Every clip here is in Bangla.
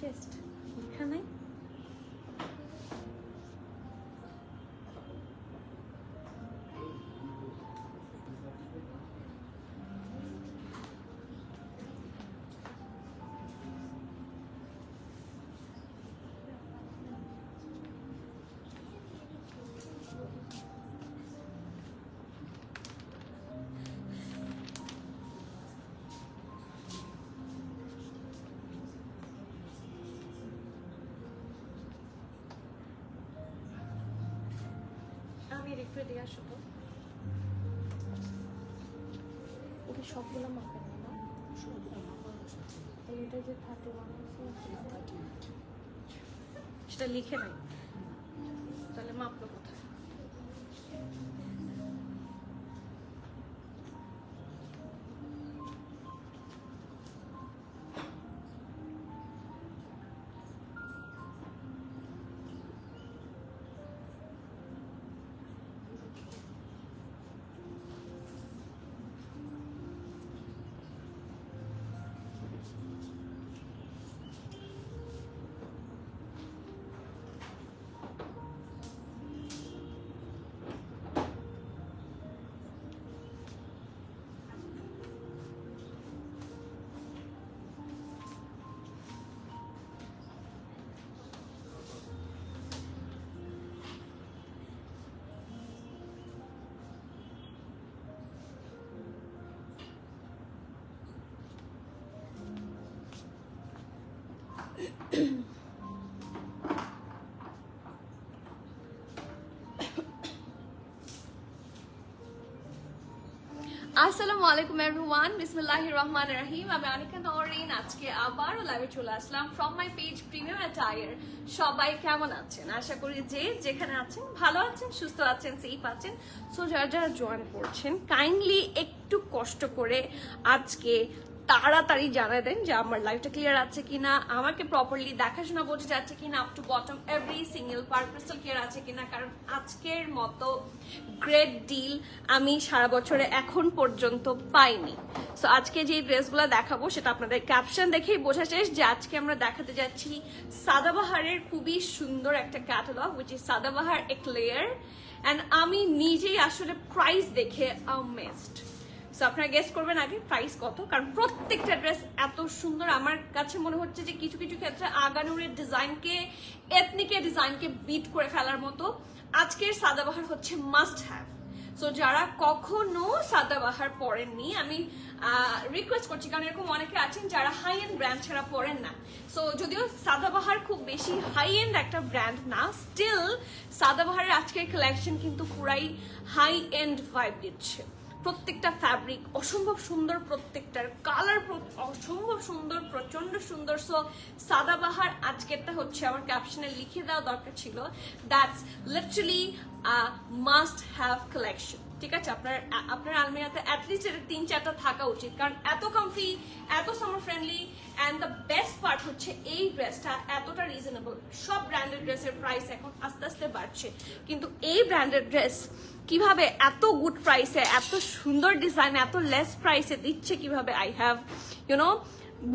চেস্ট এখানে একটু দিয়ে আসো তো ওকে সবগুলো মাপেন না এটা যে 31 সেটা লিখে নাই তাহলে মাপলো কোথায় আসসালামু আলাইকুম এভরিওয়ান বিসমিল্লাহির রহমানির রহিম আমি আনিকা নওরিন আজকে আবারও লাইভে চলে আসলাম from my page Premium Attire সবাই কেমন আছেন আশা করি যে যেখানে আছেন ভালো আছেন সুস্থ আছেন সেফ আছেন সো যারা যারা জয়েন করছেন কাইন্ডলি একটু কষ্ট করে আজকে তাড়াতাড়ি জানাই দেন যে আমার লাইভটা ক্লিয়ার আছে কিনা আমাকে প্রপারলি দেখাশোনা বোঝা যাচ্ছে কিনা up to bottom every single part crystal clear আছে কিনা কারণ আজকের মতো গ্রেট ডিল আমি সারা বছরে এখন পর্যন্ত পাইনি সো আজকে যে ড্রেসগুলো দেখাবো সেটা আপনাদের ক্যাপশন দেখেই বোঝা শেষ যে আজকে আমরা দেখাতে যাচ্ছি সাদাবাহারের খুবই সুন্দর একটা catalogue which is Sadabahar এক্লেয়ার and আমি নিজেই আসলে প্রাইস দেখে অ্যামেজড সো আপনারা গেস করবেন আগে প্রাইস কত কারণ প্রত্যেকটা ড্রেস এত সুন্দর আমার কাছে মনে হচ্ছে যে কিছু কিছু ক্ষেত্রে আগানুরের ডিজাইনকে এথনিকের ডিজাইনকে বিট করে ফেলার মতো আজকের সাদাবাহার হচ্ছে মাস্ট হ্যাভ সো যারা কখনো সাদাবাহার পরেননি আমি রিকোয়েস্ট করছি কারণ এরকম অনেকে আছেন যারা হাই এন্ড ব্র্যান্ড ছাড়া পরেন না সো যদিও সাদাবাহার খুব বেশি হাই এন্ড একটা ব্র্যান্ড না স্টিল সাদাবাহারের আজকের কালেকশন কিন্তু পুরাই হাই এন্ড ভাইব দিচ্ছে প্রত্যেকটা ফ্যাব্রিক অসম্ভব সুন্দর প্রত্যেকটার কালার অসম্ভব সুন্দর প্রচন্ড সুন্দর সো সাদাবাহার আজকেরটা হচ্ছে আমার ক্যাপশনে লিখে দেওয়া দরকার ছিল that's literally must have collection ঠিক আছে আপনার আলমিরাতে অ্যাটলিস্ট এটা 3-4টা থাকা উচিত কারণ এত কমফি এত summer friendly and the best part হচ্ছে এই ড্রেসটা এতটা রিজনেবল সব ব্র্যান্ডেড ড্রেসের প্রাইস এখন আস্তে আস্তে বাড়ছে কিন্তু এই ব্র্যান্ডেড ড্রেস কিভাবে এত গুড প্রাইসে এত সুন্দর ডিজাইন এত লেস প্রাইসে দিচ্ছে কিভাবে আই হ্যাভ ইউনো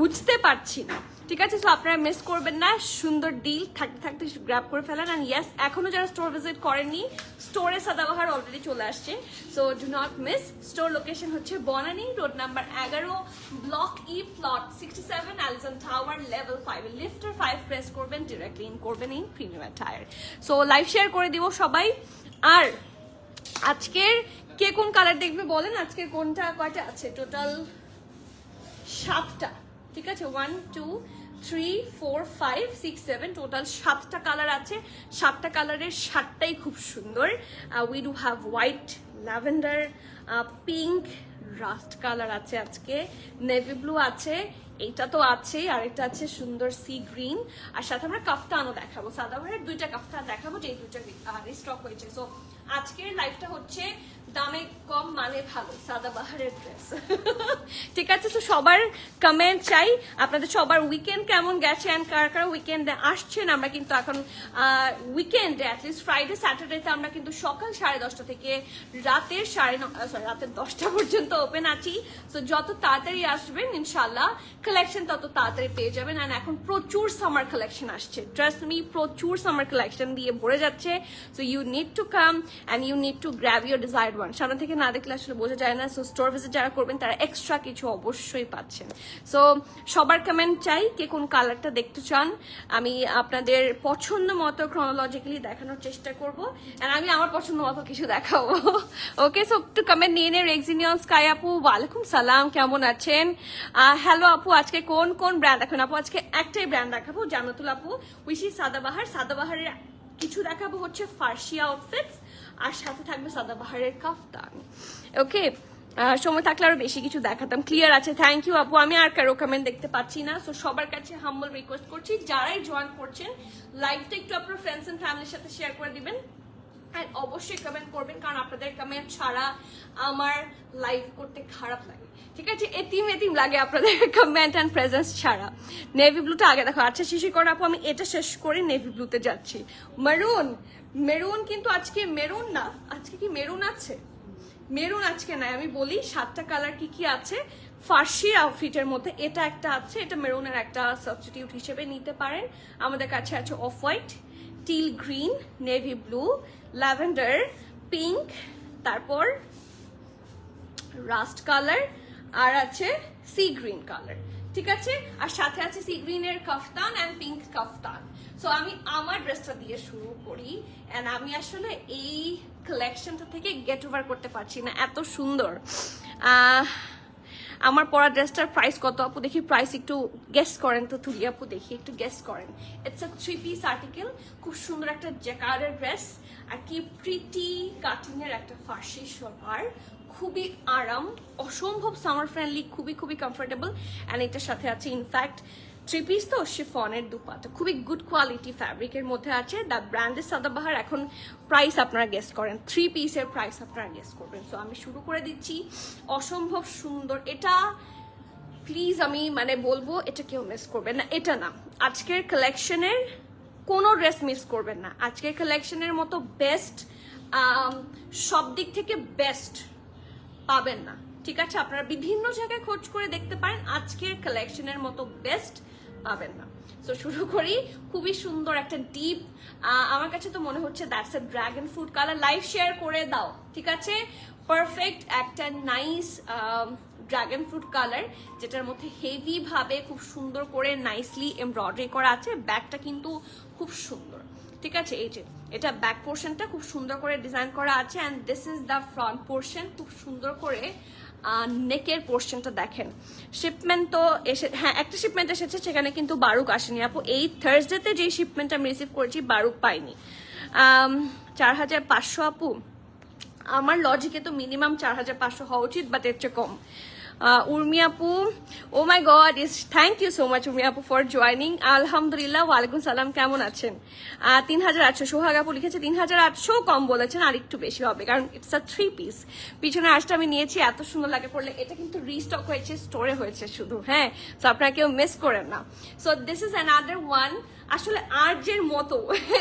বুঝতে পারছি না ঠিক আছে সো আপনারা মিস করবেন না সুন্দর ডিল থাকতে থাকতে গ্র্যাব করে ফেলেন অ্যান্ড ইয়েস এখনো যারা স্টোর ভিজিট করেননি স্টোরে সাদাবাহার অলরেডি চলে আসছে so do not miss store location হচ্ছে Banani road number 11 block E plot 67 অ্যালজন টাওয়ার লেভেল 5 লিফটার 5 প্রেস করবেন ডিরেক্টলি ইন করবেন in Premium Attire so live share করে দিব সবাই আর আজকের কে কোন কালার দেখবে বলেন আজকের কোনটা কয়টা আছে টোটাল 7টা ঠিক আছে 1 2 3 4 5 6 7 টোটাল 7টা কালার আছে 7টা কালারের 7টাই খুব সুন্দর we do have white lavender pink rushed colour আছে আজকে নেভি ব্লু আছে এইটা তো আছেই আরেকটা আছে সুন্দর সি গ্রিন আর সাথে আমরা কাফতানও দেখাবো সাদাবাহারের 2টা কাফতান দেখাবো যে 2টা রিস্টক হয়েছে সো আজকের লাইভটা হচ্ছে দামে কম মানে ভালো, সাদাবাহারের ড্রেস। ঠিক আছে, তো সবার কমেন্ট চাই, আপনাদের সবার উইকেন্ড কেমন গেছে এন্ড কার কার উইকেন্ডে আসছেন। আমরা কিন্তু এখন উইকেন্ডে অ্যাটলিস্ট ফ্রাইডে স্যাটারডেতে আমরা কিন্তু সকাল 10:30 থেকে রাতের 10টা পর্যন্ত ওপেন আছি। তো যত তাড়াতাড়ি আসবেন ইনশাল্লাহ কালেকশন তত তাড়াতাড়ি পেয়ে যাবেন। অ্যান্ড এখন প্রচুর সামার কালেকশন আসছে, ট্রাস্ট মি, প্রচুর সামার কালেকশন দিয়ে ভরে যাচ্ছে। So you need to come and you need to grab your desired one. সামনে থেকে না দেখলে আসলে বোঝা যায় না। সো স্টোর ভিজিট যারা করবেন তারা এক্সট্রা কিছু অবশ্যই পাচ্ছেন। সো সবার কমেন্ট চাই, কে কোন কালারটা দেখতে চান। আমি আপনাদের পছন্দ মতো ক্রনোলজিক্যালি দেখানোর চেষ্টা করবো, অ্যান্ড আমি আমার পছন্দ মতো কিছু দেখাবো। ওকে, সো একটু কমেন্ট নিয়ে নেন। রেক্সিনিয়ন স্কাই আপু, ওয়ালাইকুম সালাম, কেমন আছেন? হ্যালো আপু, আজকে কোন কোন ব্র্যান্ড দেখাবেন? আপু আজকে একটাই ব্র্যান্ড দেখাবো, জান্নাতুল আপু, উইশি সাদাবাহার। সাদাবাহারের কিছু দেখাবো হচ্ছে ফার্সি আউটফিটস, আর সাথে থাকবে সাদাবাহারের কাফতান। ওকে, সময় থাকলে আরো বেশি কিছু দেখাতাম। ক্লিয়ার আছে? থ্যাংক ইউ আপু। আমি আর কারো কমেন্ট দেখতে পাচ্ছি না। সো সবার কাছে হাম্বল রিকোয়েস্ট করছি, যারাই জয়েন করছেন লাইভটা একটু আপনার ফ্রেন্ডস এন্ড ফ্যামিলির সাথে শেয়ার করে দিবেন, আর অবশ্যই কমেন্ট করবেন, কারণ আপনাদের কমেন্ট ছাড়া আমার লাইভ করতে খারাপ লাগে। ঠিক আছে, এতিম এতিম লাগে আপনাদের কমেন্ট অ্যান্ড প্রেজেন্স ছাড়া। নেভি ব্লুটা আগে দেখো। আচ্ছা শিশি করে আপু, আমি এটা শেষ করে নেভি ব্লুতে যাচ্ছি। মেরুন, মেরুন কিন্তু আজকে মেরুন না, আজকে কি মেরুন আছে? মেরুন আজকে নাই। আমি বলি 7টা কালার কি কি আছে ফার্সি আউটফিটের মধ্যে। এটা একটা আছে, এটা মেরুনের একটা সাবস্টিটিউট হিসেবে নিতে পারেন। আমাদের কাছে আছে off white, till green, navy blue, lavender, pink, তারপর রাস্ট কালার, আর আছে সি গ্রিন কালার। ঠিক আছে, আর সাথে আছে সি গ্রিনের কাফতান অ্যান্ড পিঙ্ক কাফতান। সো আমি আমার ড্রেসটা দিয়ে শুরু করি, অ্যান্ড আমি আসলে এই কালেকশনটা থেকে গেট ওভার করতে পারছি না, এত সুন্দর। আমার পরা ড্রেসটার প্রাইস কত আপু? দেখি প্রাইস একটু গেস করেন তো তুলি আপু, দেখি একটু গেস করেন। ইটস আ 3 পিস আর্টিকেল, খুব সুন্দর একটা জ্যাকার্ডের ড্রেস, আর কি প্রিটি কাটিং এর একটা ফার্সি সবার, খুবই আরাম, অসম্ভব সামার ফ্রেন্ডলি, খুবই খুবই কমফোর্টেবল। অ্যান্ড এটার সাথে আছে ইনফ্যাক্ট 3 পিস তো শিফনের দুপাটা, খুবই গুড কোয়ালিটি ফ্যাব্রিকের মধ্যে আছে। দ্য ব্র্যান্ডের সাদাবাহার। এখন প্রাইস আপনারা গেস করেন, 3 পিসের প্রাইস আপনারা গেস করবেন। সো আমি শুরু করে দিচ্ছি। অসম্ভব সুন্দর এটা, প্লিজ আমি মানে বলবো এটা কেউ মিস করবেন না। এটা না, আজকের কালেকশনের কোনো ড্রেস মিস করবেন না। আজকের কালেকশনের মতো বেস্ট, সব দিক থেকে বেস্ট পাবেন না। ঠিক আছে, আপনারা বিভিন্ন জায়গায় খোঁজ করে দেখতে পারেন, আজকের কালেকশনের মতো বেস্ট পাবেন না। সো শুরু করি। খুবই সুন্দর একটা ডিপ, আমার কাছে তো মনে হচ্ছে that's a dragon fruit colour. Live share করে দাও, ঠিক আছে? পারফেক্ট একটা নাইস ড্রাগন ফ্রুট কালার, যেটার মধ্যে হেভি ভাবে খুব সুন্দর করে নাইসলি এমব্রয়ডারি করা আছে। ব্যাকটা কিন্তু খুব সুন্দর, ঠিক আছে? এই যে এটা ব্যাক পোর্শনটা খুব সুন্দর করে ডিজাইন করা আছে, and this is the front portion. খুব সুন্দর করে নেকের পোর্শনটা দেখেন। শিপমেন্ট তো এসে, হ্যাঁ একটা শিপমেন্ট এসেছে, সেখানে কিন্তু বারুক আসেনি আপু। এই থার্সডেতে যে শিপমেন্ট আমি রিসিভ করেছি বারুক পাইনি। 4500 আপু, আমার লজিকে তো মিনিমাম 4500 হওয়া উচিত, বাট এর চেয়ে কম। উর্মি আপু, ও মাই গড, ইস thank you so much Urmi আপু ফর জয়নিং। আলহামদুলিল্লাহ, ওয়ালাইকুম সালাম, কেমন আছেন? 3800। সোহাগ আপু লিখেছে 3800, কম বলেছেন, আর একটু বেশি হবে, কারণ ইটস আ 3 পিস। পিছনে আশটা আমি নিয়েছি, এত সুন্দর লাগে পড়লে। এটা কিন্তু রিস্টক হয়েছে, স্টোরে হয়েছে শুধু, হ্যাঁ? সো আপনারা কেউ মিস করেন না। So this is another one. আসলে আর্জের মতো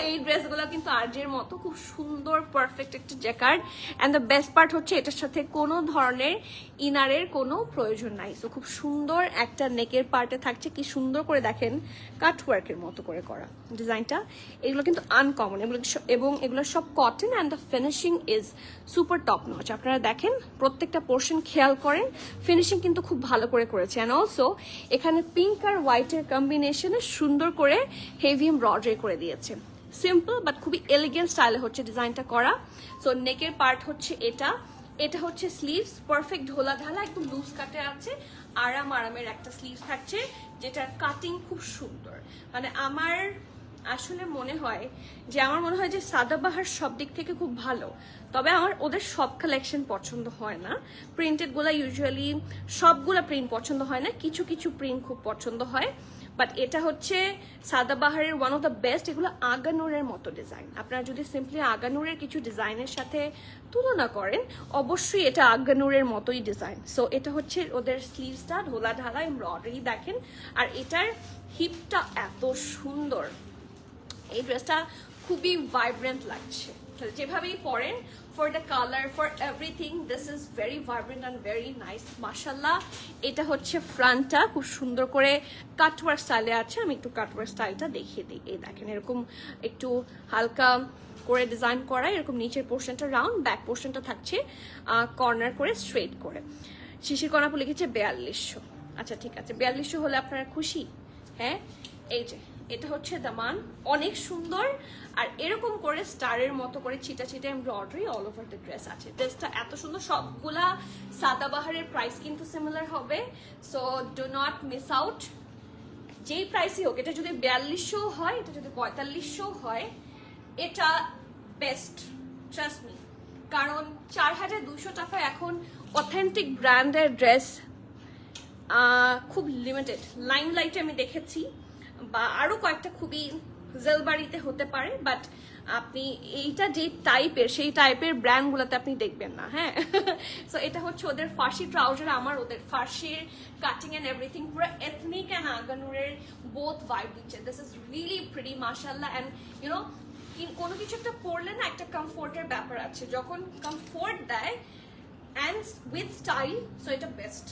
এই ড্রেসগুলো কিন্তু আর্জের মতো, খুব সুন্দর পারফেক্ট একটা jacquard. And the best part হচ্ছে এটার সাথে কোনো ধরনের ইনারের কোনো প্রয়োজন নাই। সো খুব সুন্দর একটা নেকের পার্টে থাকছে, কি সুন্দর করে দেখেন কাটওয়ার্কের মতো করে করা ডিজাইনটা। এগুলো কিন্তু আনকমন, এবং এগুলো সব cotton, and the finishing is super top notch. আপনারা দেখেন প্রত্যেকটা পোর্শন খেয়াল করেন, ফিনিশিং কিন্তু খুব ভালো করে করেছে। অ্যান্ড অলসো এখানে পিঙ্ক আর হোয়াইটের কম্বিনেশনে সুন্দর করে হেভি এমব্রয়ডারি করে দিয়েছে। সিম্পল বাট খুবই এলিগেন্ট স্টাইলে হচ্ছে ডিজাইনটা করা। সো নেকের পার্ট হচ্ছে এটা, এটা হচ্ছে স্লিভস, পারফেক্ট ঢোলা ঢালা, একদম লুজ কাটে আছে। আরামের একটা স্লিভস থাকছে, যেটার কাটিং খুব সুন্দর। মানে আমার আসলে মনে হয় যে সাদাবাহার সব দিক থেকে খুব ভালো, তবে আমার ওদের সব কালেকশন পছন্দ হয় না। প্রিন্টেড গুলা ইউজুয়ালি সবগুলা প্রিন্ট পছন্দ হয় না, কিছু কিছু প্রিন্ট খুব পছন্দ হয়। বাট এটা হচ্ছে সাদাবাহারের ওয়ান অফ দ্য বেস্ট। এগুলো আগানুরের মতো ডিজাইন, আপনারা যদি সিম্পলি আগানুরের কিছু ডিজাইনের সাথে তুলনা করেন অবশ্যই এটা আগানুরের মতোই ডিজাইন। সো এটা হচ্ছে ওদের স্লিভসটা ঢোলা ঢালা এমব্রয়ডারি দেখেন, আর এটার হিপটা এত সুন্দর, এই ড্রেসটা খুবই ভাইব্রেন্ট লাগছে যেভাবেই পরেন। For the colour, for everything, this is very vibrant and very nice মাশাল্লাহ। এটা হচ্ছে ফ্রন্টটা খুব সুন্দর করে কাটওয়ার্ক স্টাইলে আছে, আমি একটু কাটওয়ার্ক স্টাইলটা দেখিয়ে দিই। এই দেখেন এরকম একটু হালকা করে ডিজাইন করা, এরকম নিচের পোর্শনটা রাউন্ড, ব্যাক পোর্শনটা থাকছে কর্নার করে স্ট্রেট করে। শিশির কণাপু লিখেছে 4200। আচ্ছা ঠিক আছে, 4200 হলে আপনারা খুশি? হ্যাঁ, এই যে এটা হচ্ছে দামান, অনেক সুন্দর, আর এরকম করে স্টারের মতো করে ছিটা ছিটা embroidery all over the dress আছে। ড্রেসটা এত সুন্দর, সবগুলা সাদাবাহারের প্রাইস কিন্তু সিমিলার হবে, so do not miss out. যেই প্রাইসই হোক, এটা যদি 4200 হয়, এটা যদি 4500 হয়, এটা বেস্ট, ট্রাস্ট মি। কারণ 4200 টাকা এখন অথেন্টিক ব্র্যান্ডের ড্রেস খুব লিমিটেড। লাইমলাইটে আমি দেখেছি, বা আরো কয়েকটা খুবই জেলবাড়িতে হতে পারে, বাট আপনি এইটা যে টাইপের, সেই টাইপের ব্র্যান্ডগুলোতে আপনি দেখবেন না। হ্যাঁ, সো এটা হচ্ছে ওদের ফার্সি ট্রাউজার, আমার ওদের ফার্সির কাটিং এন্ড এভরিথিং পুরো এথনিক এন্ড আগানুরের বোথ ভাইব দিচ্ছে। দিস ইজ রিয়েলি প্রিটি মাশাআল্লাহ। এন্ড ইউনো কোনো কিছু একটা পরলে না একটা কমফোর্টের ব্যাপার আছে, যখন কমফোর্ট দেয় অ্যান্ড উইথ স্টাইল, সো এটা বেস্ট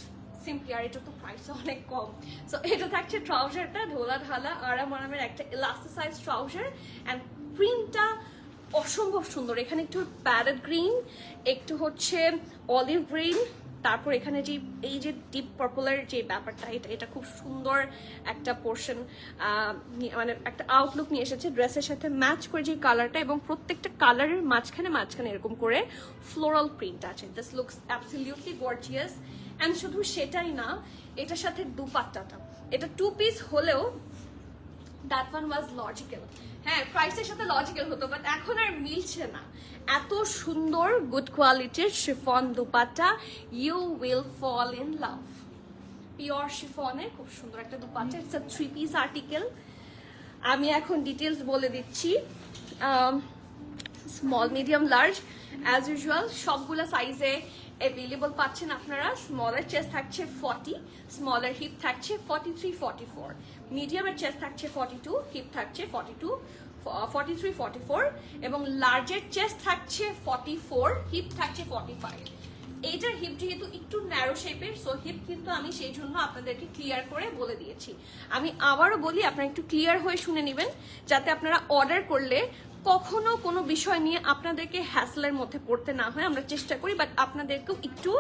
সিম্পলি। আর এটা তো প্রাইস অনেক কম। সো এটা থাকছে ট্রাউজারটা ঢোলা ঢালা আরাম আরামের একটা ইলাস্টিসাইজ ট্রাউজার, অ্যান্ড প্রিন্টটা অসম্ভব সুন্দর। এখানে একটু প্যারেট গ্রিন, একটু হচ্ছে অলিভ গ্রিন, তারপর এখানে যে এই যে ডিপ পার্পলের যে ব্যাপারটা, এটা খুব সুন্দর একটা পোর্শন, মানে একটা আউটলুক নিয়ে এসেছে ড্রেসের সাথে ম্যাচ করে যে কালারটা, এবং প্রত্যেকটা কালারের মাঝখানে মাঝখানে এরকম করে ফ্লোরাল প্রিন্ট আছে। This looks absolutely gorgeous. And শুধু সেটাই না, এটার সাথে দুপাট্টাটা, এটা 2 পিস হলেও দ্যাট ওয়ান ওয়াজ লজিক্যাল। হ্যাঁ, প্রাইসের সাথে লজিক্যাল হতো, বাট এখন আর মিলছে না। এত সুন্দর গুড কোয়ালিটির chiffon dupatta, you will fall in love. Pure শিফনে খুব সুন্দর একটা dupatta, it's a 3 piece article. আমি এখন ডিটেলস বলে দিচ্ছি। Small, medium, large as usual সবগুলো সাইজে অ্যাভেলেবল পাচ্ছেন আপনারা। স্মলের চেস্ট থাকছে 40, স্মলের হিপ থাকছে 43, 44, মিডিয়ামের চেস্ট থাকছে 42, হিপ থাকছে 42, 43, 44, এবং লার্জের চেস্ট থাকছে 44, হিপ থাকছে 45। এইটার হিপ যেহেতু একটু ন্যারো শেপের, সো হিপ কিন্তু আমি সেই জন্য আপনাদেরকে ক্লিয়ার করে বলে দিয়েছি। আমি আবারও বলি, আপনারা একটু ক্লিয়ার হয়ে শুনে নেবেন, যাতে আপনারা অর্ডার করলে কখনো কোনো বিষয় নিয়ে আপনাদেরকে হ্যাসলের মধ্যে পড়তে না হয়। আমরা চেষ্টা করি, বাট আপনাদেরকেও একটু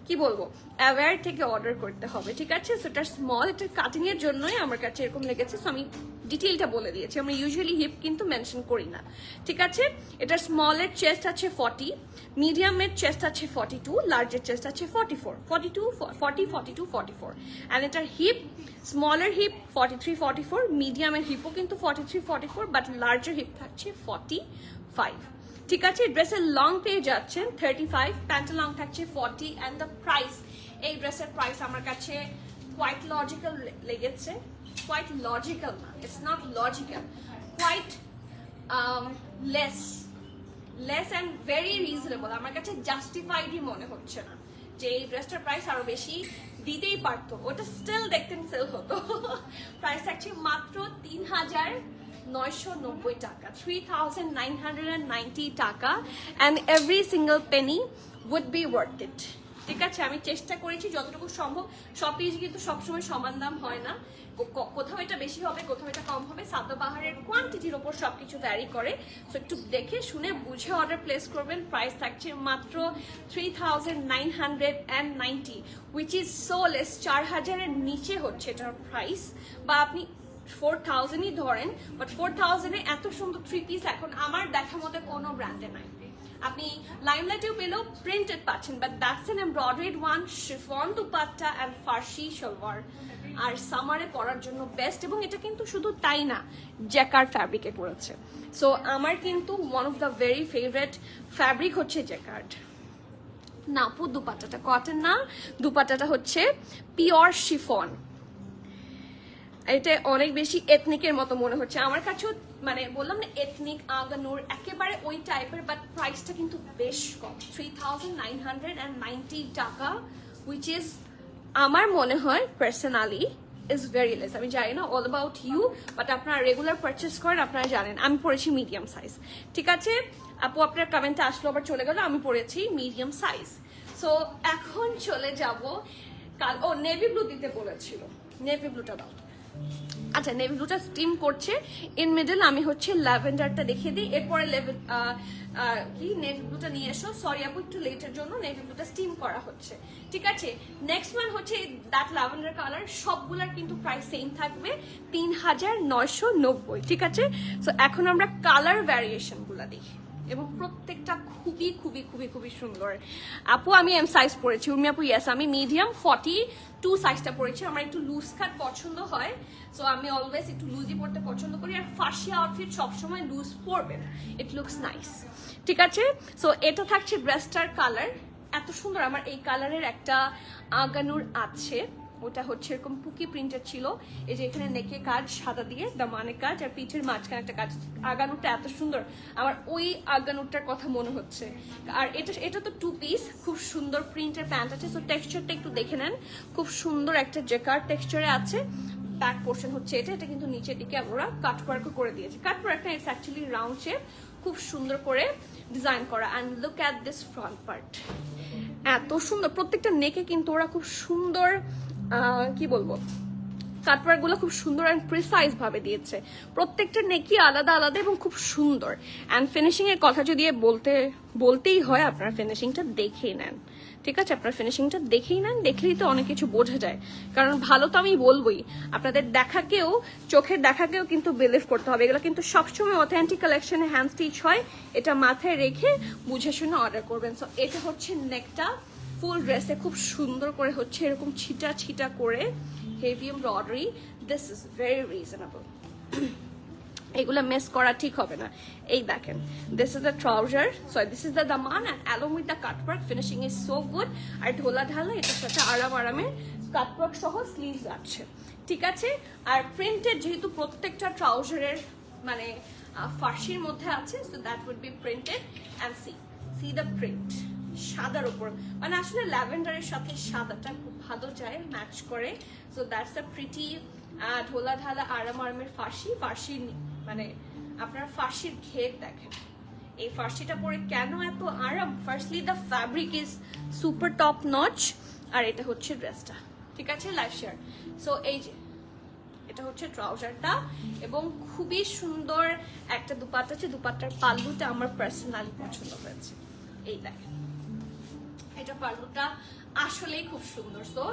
কি বলবো অ্যাওয়্যার থেকে অর্ডার করতে হবে, ঠিক আছে? সো এটা স্মল, এটার কাটিং এর জন্যই আমার কাছে এরকম লেগেছে, সো আমি ডিটেইলটা বলে দিয়েছি। আমরা ইউজুয়ালি হিপ কিন্তু মেনশন করি না, ঠিক আছে? এটার স্মলের চেস্ট আছে 40, মিডিয়ামের চেস্ট আছে 42, লার্জের চেস্ট আছে 44, 42, 40, 42, 44, অ্যান্ড এটার হিপ, স্মলের হিপ 43, 44, মিডিয়ামের হিপও কিন্তু 43, 44, বাট লার্জের হিপ থাকছে 45, ঠিক আছে? ড্রেসের লং পেয়ে যাচ্ছেন 35, প্যান্টের লং থাকছে 40, অ্যান্ড দ্য প্রাইস, এই ড্রেসের প্রাইস আমার কাছে কোয়াইট লজিক্যাল লেগেছে। কোয়াইট লজিক্যাল না, it's not logical, quite less and very reasonable. আমার কাছে জাস্টিফাইডই মনে হচ্ছে না যে এই ড্রেসটার প্রাইস আরো বেশি দিতেই পারতো, ওটা স্টিল দেখতেন সেল হতো। প্রাইস থাকছে মাত্র 3990 টাকা, 3990 টাকা, and every single penny would be worth it, ঠিক আছে? আমি চেষ্টা করেছি যতটুকু সম্ভব। সব পেজে কিন্তু সবসময় সমান দাম হয় না, কোথাও এটা বেশি হবে, কোথাও এটা কম হবে। সাদাবাহারের কোয়ান্টিটির ওপর সবকিছু ভ্যারি করে, সো একটু দেখে শুনে বুঝে অর্ডার প্লেস করবেন। প্রাইস থাকছে মাত্র 3990, উইচ ইজ সো লেস। 4000-এর নিচে হচ্ছে এটার প্রাইস, বা আপনি 4000-ই ধরেন, বাট 4000-এ এত সুন্দর 3 পিস এখন আমার দেখার মধ্যে কোনো ব্র্যান্ডে নাই। আপনি লাইমলাইটেও পেলেও প্রিন্টেড পাচ্ছেন, but that's an embroidered one, chiffon dupatta and farshi salwar, আর সামারে পরার জন্য বেস্ট। এবং এটা কিন্তু শুধু তাই না, জ্যাকার্ড ফ্যাব্রিকে পড়েছে। সো আমার কিন্তু one of the very favourite fabric হচ্ছে জ্যাকার্ড। না আপু, দুপাট্টাটা কটন না, দুপাট্টাটা হচ্ছে পিওর শিফন। এটা অনেক বেশি এথনিকের মতো মনে হচ্ছে আমার কাছেও, মানে বললাম না এথনিক আগানুর একেবারে ওই টাইপের, বাট প্রাইসটা কিন্তু বেশ কম, 3990 টাকা, উইচ ইজ আমার মনে হয় পার্সোনালি ইজ ভেরি লেস। আমি জানি না অল অ্যাবাউট ইউ, বাট আপনারা রেগুলার পারচেস করেন, আপনারা জানেন। আমি পরেছি মিডিয়াম সাইজ, ঠিক আছে আপু, আপনার কমেন্টে আসলো আবার চলে গেল, আমি পরেছি মিডিয়াম সাইজ। সো এখন চলে যাব কাল, ও নেভি ব্লু দিতে বলেছিল, নেভি ব্লুটা দাও। আচ্ছা, নেভি ব্লুটা স্টিম করছে, ইন মিডল আমি হচ্ছে ল্যাভেন্ডারটা দেখিয়ে দিই, এরপরে কি নেভি ব্লুটা নিয়ে এসো। সরি আপু, একটু লেটের জন্য নেভি ব্লুটা স্টিম করা হচ্ছে, ঠিক আছে। নেক্সট ওয়ান হচ্ছে দ্যাট ল্যাভেন্ডার কালার, সবগুলার কিন্তু প্রাইস সেম থাকবে 3990, ঠিক আছে। সো এখন আমরা কালার ভ্যারিয়েশন গুলা দেখি, এবং প্রত্যেকটা খুবই খুবই খুবই খুবই সুন্দর। আপু আমি এম সাইজ পরেছি, উর্মি আপু ইয়েস আমি মিডিয়াম 42 সাইজটা পরেছি, আমার একটু লুজ কাট পছন্দ হয়, সো আমি অলওয়েজ একটু লুজই পরতে পছন্দ করি, আর ফার্সি আউটফিট সবসময় লুজ পরবেন, ইট লুকস নাইস, ঠিক আছে। সো এটা থাকছে ড্রেসটার কালার, এত সুন্দর। আমার এই কালারের একটা আগানুর আছে, ওটা হচ্ছে এরকম পুকি প্রিন্টের ছিল, এই যে এখানে নেকে কাজ সাদা দিয়ে দামানে কাজ, আর পিঠের মাঝখানে একটা কাজ। আগানুরটা এত সুন্দর, আমার ওই আগানুরটার কথা মনে হচ্ছে। আর এটা তো 2 পিস, খুব সুন্দর প্রিন্টের প্যান্ট আছে। সো টেক্সচারটা একটু দেখে নেন, খুব সুন্দর একটা জেকার টেক্সচারে আছে। ব্যাক পোর্শন হচ্ছে এটা কিন্তু নিচের দিকে আমরা কাট ওয়ার্ক করে দিয়েছি। কাট ওয়ার্কটা ইটস অ্যাকচুয়ালি রাউন্ড শেপ, খুব সুন্দর করে ডিজাইন করা। And look at this front part, এত সুন্দর। প্রত্যেকটা নেকে কিন্তু ওরা খুব সুন্দর, কি বলবো, কাটওয়ার্ক গুলো খুব সুন্দর অ্যান্ড প্রিসাইজ ভাবে দিয়েছে। প্রত্যেকটা নেকি আলাদা আলাদা এবং খুব সুন্দর। অ্যান্ড ফিনিশিং এর কথা যদি বলতেই হয়, আপনারা ফিনিশিংটা দেখেই নেন, ঠিক আছে। আপনার ফিনিশিংটা দেখেই নেন, দেখলেই তো অনেক কিছু বোঝা যায়। কারণ ভালো তো আমি বলবোই, আপনাদের দেখাকেও, চোখের দেখাকেও কিন্তু বিলিভ করতে হবে। এগুলো কিন্তু সবসময় অথেন্টিক কালেকশনে হ্যান্ড স্টিচ হয়, এটা মাথায় রেখে বুঝে শুনে অর্ডার করবেন। সো এটা হচ্ছে নেকটা, ফুল ড্রেসে খুব সুন্দর করে হচ্ছে এরকম ছিটা ছিটা করে heavy embroidery. This is very reasonable, এগুলো মিস করা ঠিক হবে না। এই দেখেন, this is the trouser, sorry this is the daman, and along with the cutwork, finishing is so good. আর ঢোলা ঢালা এটার সাথে আরামে কাটওয়ার্ক সহ স্লিভস আছে, ঠিক আছে। আর প্রিন্টেড, যেহেতু প্রত্যেকটা ট্রাউজারের মানে ফার্সির মধ্যে আছে, so that weed B printed. And C the print, সাদার উপর, মানে আসলে ল্যাভেন্ডারের সাথে সাদাটা খুব ভালো যায়, ম্যাচ করে। সো দ্যাটস আ প্রিটি ঢোলা ঢালা আরামের ফার্সি, মানে আপনারা ফার্সির ঘের দেখেন, এই ফার্সিটা পরে কেন এত আরাম। Firstly the fabric is super top notch, আর এটা হচ্ছে ড্রেসটা, ঠিক আছে, লাইভ শেয়ার। সো এই যে এটা হচ্ছে ট্রাউজারটা, এবং খুবই সুন্দর একটা দুপাট্টা আছে। দুপাট্টার পাল্লুটা আমার পার্সোনালি পছন্দ হয়েছে, এই দেখেন, এটা পাল্লুটা আসলেই খুব সুন্দর। So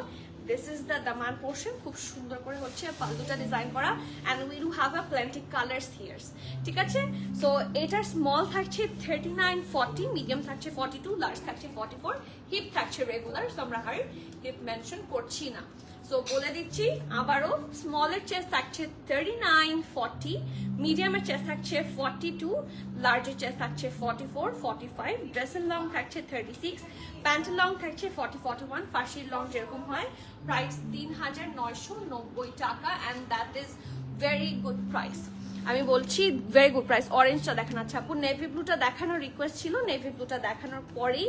this is the Daman portion, খুব সুন্দর করে হচ্ছে পাল্লুটা ডিজাইন করা। And we do have a plenty colours here's, ঠিক আছে। সো এটার স্মল থাকছে 39-40, মিডিয়াম থাকছে 42, লার্জ থাকছে 44, হিপ থাকছে রেগুলার, সো আমরা আর হিপ মেনশন করছি না। সো বলে দিচ্ছি আবারও, স্মলের চেস্ট থাকছে 39-40, মিডিয়ামের চেস্ট থাকছে 42, লার্জের চেস্ট থাকছে 44, 45, ড্রেসের লং থাকছে 36, প্যান্টের লং থাকছে 40-41, ফার্সির লং যেরকম হয়। প্রাইস 3990 টাকা, and that is very good price. আমি বলছি ভেরি গুড প্রাইস। অরেঞ্জটা দেখানো, আচ্ছা আপু নেভি ব্লুটা দেখানোর রিকোয়েস্ট ছিল, নেভি ব্লুটা দেখানোর পরেই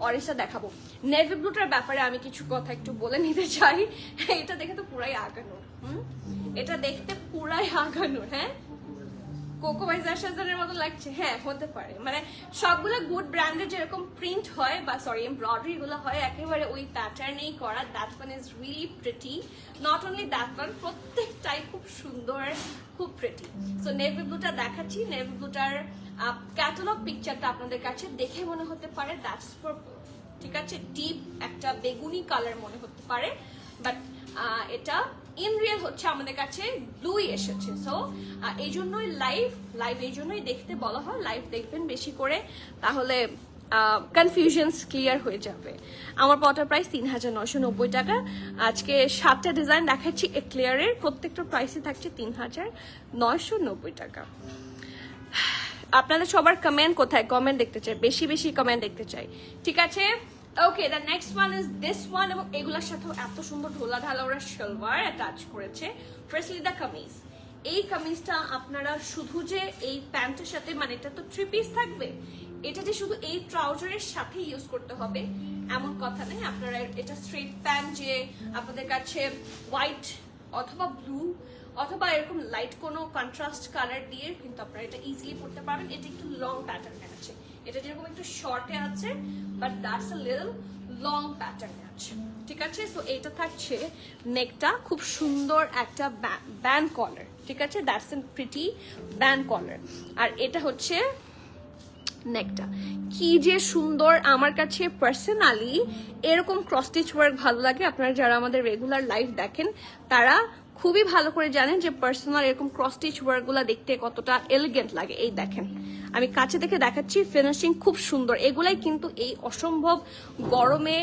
অরেঞ্জটা দেখাবো। নেভি ব্লুটার ব্যাপারে আমি কিছু কথা একটু বলে নিতে চাই। এটা দেখে তো পুরাই আগানোর, এটা দেখতে পুরাই আগানোর, হ্যাঁ কোকো বাই জাশাজানের মতো লাগছে, হ্যাঁ হতে পারে। মানে সবগুলো গুড ব্র্যান্ডের যেরকম প্রিন্ট হয়, বা সরি এমব্রয়ডারি গুলো হয়, একেবারে ওই প্যাটার্নেই করা। That one is really pretty, not only that one, প্রত্যেকটাই খুব সুন্দর, খুব প্রিটি। সো নেভি ব্লুটা দেখাচ্ছি, নেভি ব্লুটার ক্যাটালগ পিকচারটা আপনাদের কাছে দেখে মনে হতে পারে দ্যাটস পার্পল, ঠিক আছে, ডিপ একটা বেগুনি কালার মনে হতে পারে, বাট এটা ইন রিয়েল হচ্ছে আমাদের কাছে ব্লুই এসেছে। সো এই জন্যই লাইভ এই জন্যই দেখতে বলা হয়, লাইভ দেখবেন বেশি করে, তাহলে কনফিউশনস ক্লিয়ার হয়ে যাবে। আমার পটার প্রাইস 3990 টাকা। আজকে 7টা ডিজাইন দেখাচ্ছি এক্লেয়ারের, প্রত্যেকটা প্রাইসই থাকছে 3990 টাকা। আপনাদের সবার কমেন্ট কোথায়? কমেন্ট দেখতে চাই, বেশি বেশি কমেন্ট দেখতে চাই, ঠিক আছে। Okay, the next one is this one, এবং এগুলোর সাথেও এত সুন্দর ঢোলা ঢালা ওরা সালোয়ার অ্যাটাচ করেছে। ফার্স্টলি দ্য কামিজ, এই কামিজটা আপনারা শুধু যে এই প্যান্টের সাথে, মানে এটা তো 3 পিস থাকবে, এটা যে শুধু এই ট্রাউজারের সাথে ইউজ করতে হবে এমন কথা নেই। আপনারা এটা স্ট্রেট প্যান্ট যে আপনাদের কাছে হোয়াইট অথবা ব্লু অথবা এরকম লাইট কোনো কন্ট্রাস্ট কালার দিয়ে কিন্তু আপনারা এটা ইজিলি পরতে পারবেন। এটা একটু লং প্যাটার্নে আছে, এটা যেরকম একটু শর্টে আছে but that's a little long প্যাটার্নে আছে, ঠিক আছে। সো এটা থাকছে নেকটা খুব সুন্দর একটা ব্যান্ড কলার, ঠিক আছে, that's a pretty band collar. আর এটা হচ্ছে নেকটা, কি যে সুন্দর। আমার কাছে পার্সোনালি এরকম ক্রস স্টিচ ওয়ার্ক ভালো লাগে। আপনারা যারা আমাদের রেগুলার লাইভ দেখেন তারা খুবই ভালো করে জানেন যে পার্সোনাল এরকম ক্রস স্টিচ ওয়ার্ক গুলা দেখতে কতটা এলিগেন্ট লাগে। এই দেখেন, আমি কাছে দেখে দেখাচ্ছি, ফিনিশিং খুব সুন্দর। এগুলাই কিন্তু এই অসম্ভব গরমে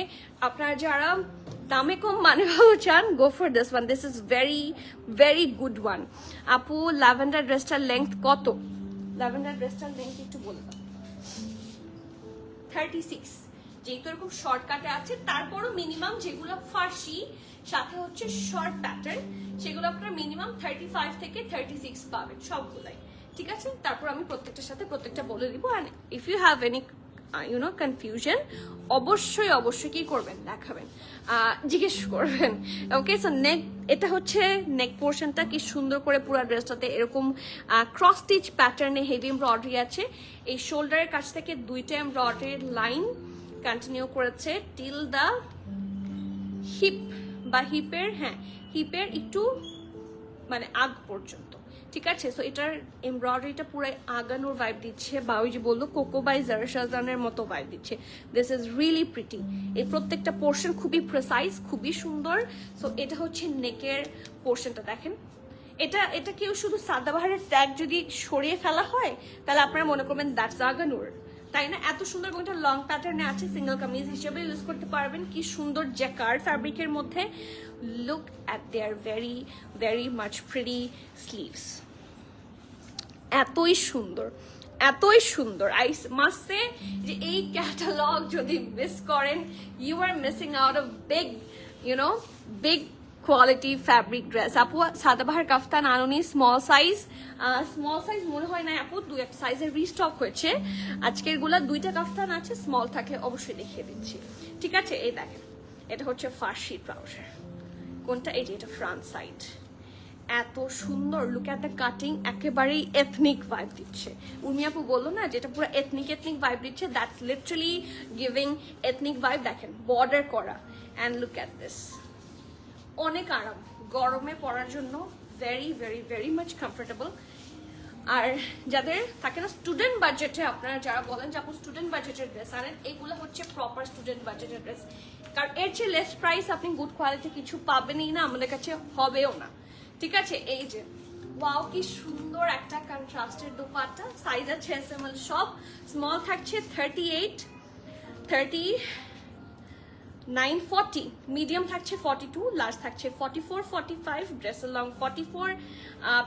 আপনারা যারা দামে কম মানে ভালো চান, go for this one. This is very very good one. আপু ল্যাভেন্ডার ড্রেসটার লেন্থ কত? ল্যাভেন্ডার ড্রেসটার লেন্থ একটু বলে দাও। 36, যেহেতু এরকম শর্টকাটে আছে, তারপরও মিনিমাম যেগুলো ফার্সি সাথে হচ্ছে শর্ট প্যাটার্ন, সেগুলো আপনারা মিনিমাম 35 থেকে 36 পাবেন সবগুলাই, ঠিক আছে। তারপর আমি প্রত্যেকটার সাথে প্রত্যেকটা বলে দিব। And if you have any confusion, অবশ্যই অবশ্যই কি করবেন, দেখাবেন, জিজ্ঞেস করবেন। ওকে, সো নেক, এটা হচ্ছে নেক পোর্শনটা কি সুন্দর করে পুরো ড্রেসটাতে এরকম ক্রস স্টিচ প্যাটার্নে হেভি এমব্রয়ডারি আছে। এই শোল্ডারের কাছ থেকে 2টা এমব্রয়ডারির লাইন কন্টিনিউ করেছে টিল দা হিপ বা হিপের, হ্যাঁ হিপের একটু মানে আগ পর্যন্ত, ঠিক আছে। সো এটার এমব্রয়ডারিটা পুরো আগানোর ভাইব দিচ্ছে, বা ওই যে বললো কোকো বাই জারশাজানের মতো ভাইব দিচ্ছে। This is really pretty. এই প্রত্যেকটা পোর্শন খুবই প্রিসাইজ, খুবই সুন্দর। সো এটা হচ্ছে নেকের পোর্শনটা দেখেন। এটা কেউ শুধু সাদাবাহারের ট্যাগ যদি সরিয়ে ফেলা হয় তাহলে আপনারা মনে করবেন দ্যাটস আগানোর, তাই না? এত সুন্দর একটা লং প্যাটার্নে আছে, সিঙ্গেল কামিজ হিসেবে ইউজ করতে পারবেন। কি সুন্দর জ্যাকার্ড ফ্যাব্রিকের মধ্যে। Look at there very very much pretty sleeves, এতই সুন্দর, এতই সুন্দর। আই মাস্ট সে যে এই ক্যাটালগ যদি মিস করেন, you are missing out of big big quality fabric dress. আপু সাদাবাহার কাফতান আনুনি স্মল সাইজ মনে হয় না আপু, 2-1 সাইজের রিস্টক হয়েছে আজকের গুলা। 2টা কাফতান আছে, স্মল থাকলে অবশ্যই দেখিয়ে দিচ্ছি, ঠিক আছে। এই দেখেন, এটা হচ্ছে ফার্সি ট্রাউজার, কোনটা, এই যে এটা ফ্রন্ট সাইড, এত সুন্দর। লুক অ্যাট দ্য কাটিং, একেবারেই এথনিক ভাইব দিচ্ছে। উর্মি আপু বললো না যেটা পুরো এথনিক ভাইব দিচ্ছে, that's literally giving ethnic vibe. দেখেন বর্ডার করা, অ্যান্ড লুক অ্যাট দিস, অনেক আরাম গরমে পরার জন্য, very very very much comfortable. আর যাদের থাকে না স্টুডেন্ট বাজেটে, আপনারা যারা বলেন যে আপু স্টুডেন্ট বাজেটের ড্রেস আনেন, এইগুলো হচ্ছে প্রপার স্টুডেন্ট বাজেটের ড্রেস। কারণ এর চেয়ে লেস প্রাইস আপনি গুড কোয়ালিটি কিছু পাবেনই না, আমাদের কাছে হবেও না, ঠিক আছে। এই যে ওয়াও, কি সুন্দর একটা কন্ট্রাস্টের দোপাট্টা। সাইজ আছে SML সব, স্মল থাকছে 38, 39, 40, মিডিয়াম থাকছে 42, লার্জ থাকছে 44, 45, ড্রেসের লং 44,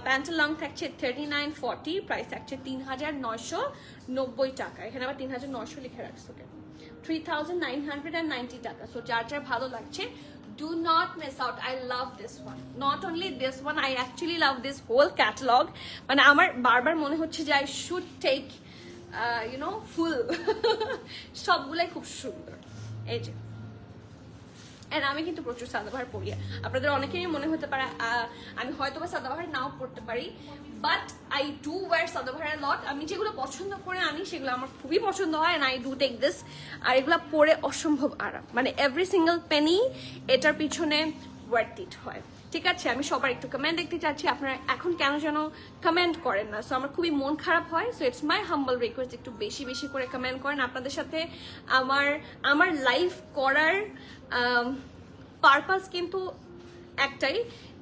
প্যান্টের লং থাকছে 39, 40, প্রাইস থাকছে 3990 টাকা। এখানে আবার 3900 লিখে রাখছো কেন, 3990 টাকা। সো যার যার ভালো লাগছে, do not miss out. I love this one. Not only this one, I actually love this whole catalog. মানে আমার বারবার মনে হচ্ছে যে I should take full সবগুলাই খুব সুন্দর। এই যে, এন্ড আমি কিন্তু প্রচুর সাদাবাহার পরি। আপনাদের অনেকেরই মনে হতে পারে আমি হয়তো বা সাদাবাহার নাও পড়তে পারি, but I do wire Sadabahar লট। আমি যেগুলো পছন্দ করে আনি সেগুলো আমার খুবই পছন্দ হয়, and I do take this. আর এগুলো পরে অসম্ভব আরাম, মানে এভরি সিঙ্গেল পেনি এটার পিছনে ওয়ার্থ ইট হয়, ঠিক আছে। আমি সবার একটু কমেন্ট দেখতে চাচ্ছি, আপনারা এখন কেন যেন কমেন্ট করেন না, সো আমার খুবই মন খারাপ হয়। So it's my humble request, একটু বেশি বেশি করে কমেন্ট করেন। আপনাদের সাথে আমার লাইভ করার পারপাস কিন্তু একটাই,